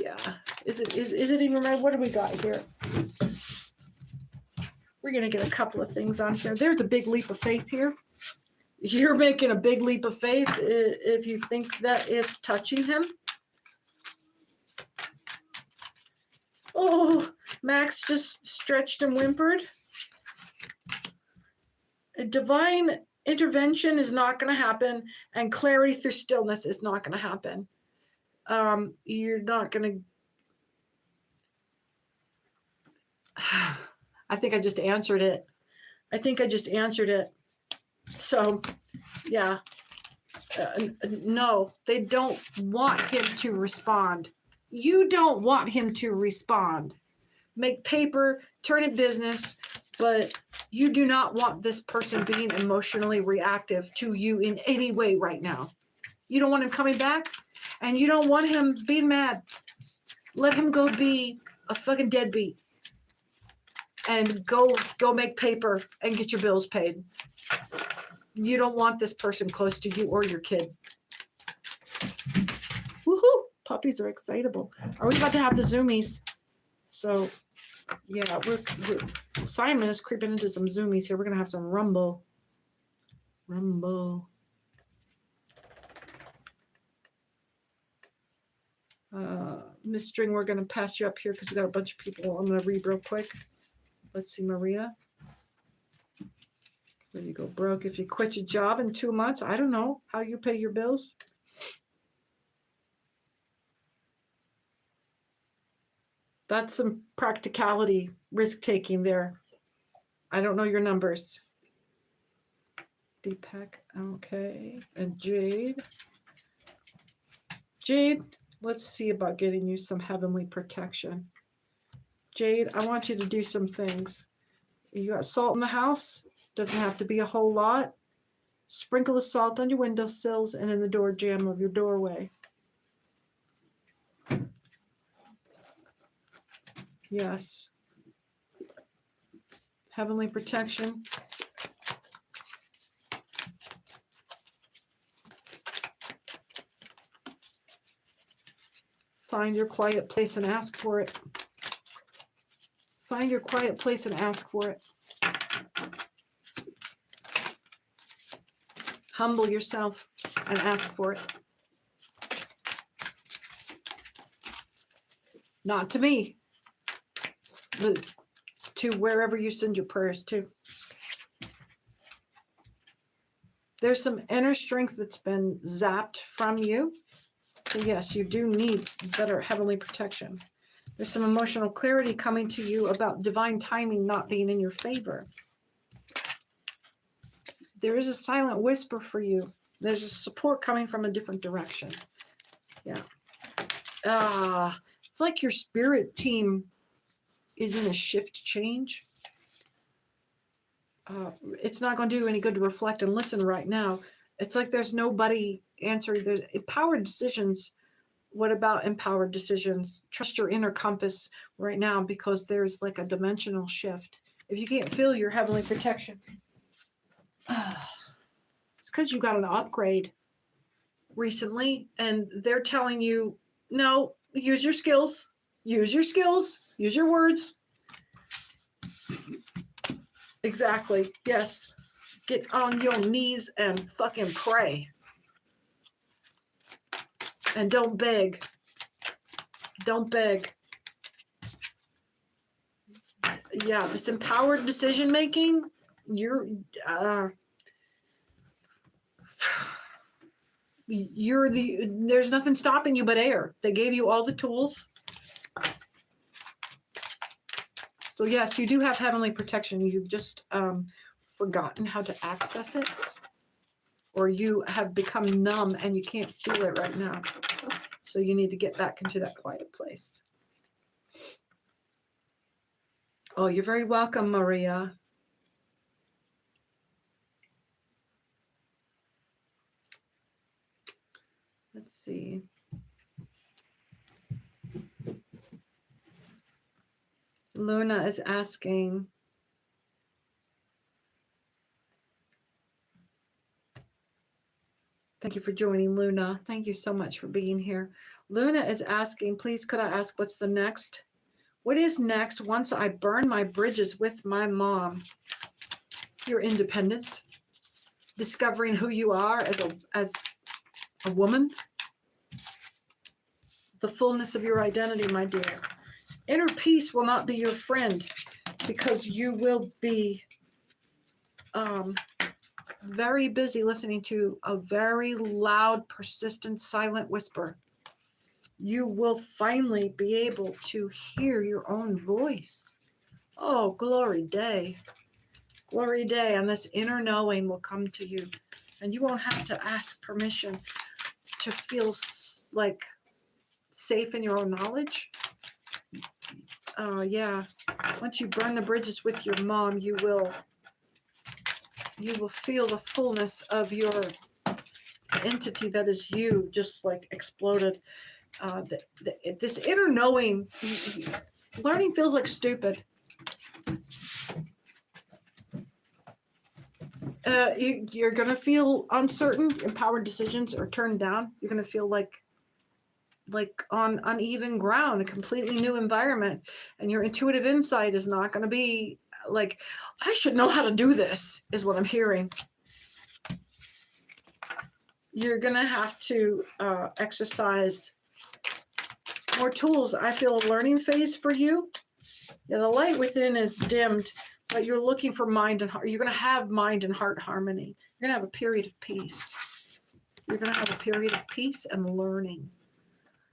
Yeah. Is it even right? What do we got here? We're going to get a couple of things on here. There's a big leap of faith here. You're making a big leap of faith if you think that it's touching him. Oh, Max just stretched and whimpered. A divine intervention is not going to happen, and clarity through stillness is not going to happen. You're not going to... I think I just answered it. So, yeah. No, they don't want him to respond. You don't want him to respond. Make paper, turn it business. But you do not want this person being emotionally reactive to you in any way right now. You don't want him coming back, and you don't want him being mad. Let him go be a fucking deadbeat and go make paper and get your bills paid. You don't want this person close to you or your kid. Woohoo! Puppies are excitable. Are we about to have the zoomies? So, yeah, Simon is creeping into some zoomies here. We're going to have some rumble. Rumble. Miss String, we're going to pass you up here because we got a bunch of people. I'm going to read real quick. Let's see, Maria. There you go, broke. If you quit your job in 2 months, I don't know how you pay your bills. That's some practicality, risk-taking there. I don't know your numbers. Deepak, okay. And Jade. Jade, let's see about getting you some heavenly protection. Jade, I want you to do some things. You got salt in the house. Doesn't have to be a whole lot. Sprinkle the salt on your windowsills and in the door jamb of your doorway. Yes. Heavenly protection. Find your quiet place and ask for it. Find your quiet place and ask for it. Humble yourself and ask for it. Not to me, but to wherever you send your prayers to. There's some inner strength that's been zapped from you. So yes, you do need better heavenly protection. There's some emotional clarity coming to you about divine timing not being in your favor. There is a silent whisper for you. There's a support coming from a different direction. Yeah. It's like your spirit team is in a shift change. It's not going to do any good to reflect and listen right now. It's like there's nobody answering. There's empowered decisions. What about empowered decisions? Trust your inner compass right now because there's like a dimensional shift. If you can't feel your heavenly protection, it's because you got an upgrade recently and they're telling you, no, use your skills, use your skills, use your words. Exactly. Yes. Get on your knees and fucking pray. And don't beg. Don't beg. Yeah, this empowered decision making, there's nothing stopping you but air. They gave you all the tools. So yes, you do have heavenly protection. You've just forgotten how to access it, or you have become numb and you can't feel it right now. So you need to get back into that quiet place. Oh, you're very welcome, Maria. Let's see. Luna is asking, thank you for joining, Luna. Thank you so much for being here. Luna is asking, please could I ask what's the next? What is next once I burn my bridges with my mom? Your independence, discovering who you are as a woman, the fullness of your identity, my dear. Inner peace will not be your friend because you will be very busy listening to a very loud, persistent, silent whisper. You will finally be able to hear your own voice. Oh, glory day. Glory day. And this inner knowing will come to you. And you won't have to ask permission to feel like safe in your own knowledge. Yeah. Once you burn the bridges with your mom, you will feel the fullness of your entity that is you just like exploded. This inner knowing, learning feels like stupid. You're going to feel uncertain. Empowered decisions are turned down. You're going to feel like on uneven ground, a completely new environment. And your intuitive insight is not going to be like, I should know how to do this, is what I'm hearing. You're going to have to exercise more tools. I feel a learning phase for you. Yeah, the light within is dimmed, but you're looking for mind and heart. You're going to have mind and heart harmony. You're going to have a period of peace. You're going to have a period of peace and learning.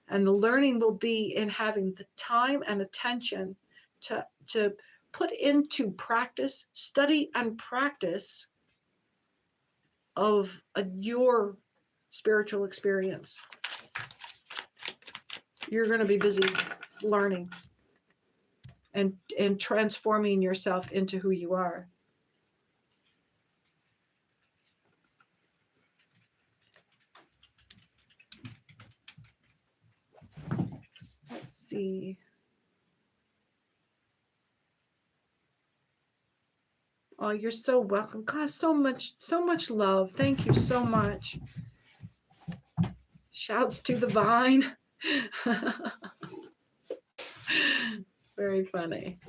And the learning will be in having the time and attention to put into practice, study and practice of your spiritual experience. You're going to be busy learning and transforming yourself into who you are. Let's see. Oh, you're so welcome. God, so much love. Thank you so much. Shouts to the vine. Very funny.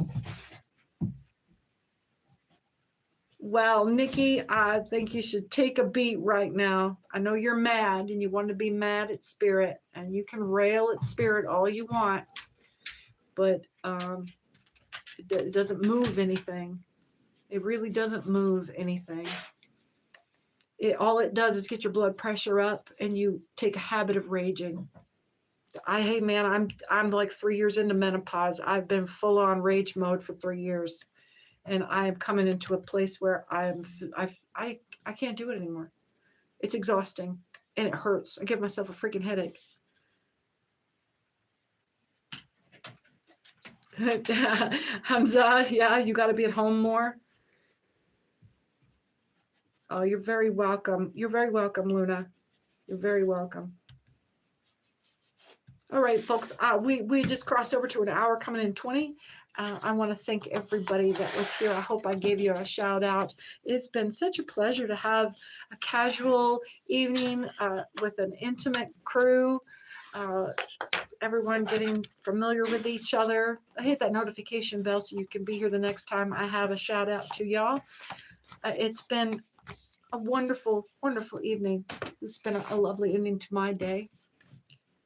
Well, Nikki, I think you should take a beat right now. I know you're mad and you want to be mad at spirit, and you can rail at spirit all you want, but it doesn't move anything. It really doesn't move anything. All it does is get your blood pressure up, and you take a habit of raging. Hey man, I'm like 3 years into menopause. I've been full on rage mode for 3 years. And I'm coming into a place where I can't do it anymore. It's exhausting and it hurts. I give myself a freaking headache. Hamza, yeah, you got to be at home more. Oh, you're very welcome. You're very welcome, Luna. You're very welcome. All right, folks, we just crossed over to an hour, coming in 20. I want to thank everybody that was here. I hope I gave you a shout out. It's been such a pleasure to have a casual evening with an intimate crew. Everyone getting familiar with each other. Hit that notification bell so you can be here the next time I have a shout out to y'all. It's been a wonderful, wonderful evening. It's been a lovely ending to my day.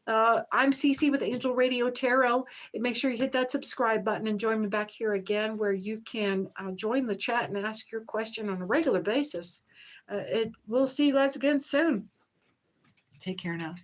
I'm Cece with Angel Radio Tarot. And make sure you hit that subscribe button and join me back here again, where you can join the chat and ask your question on a regular basis. We'll see you guys again soon. Take care now.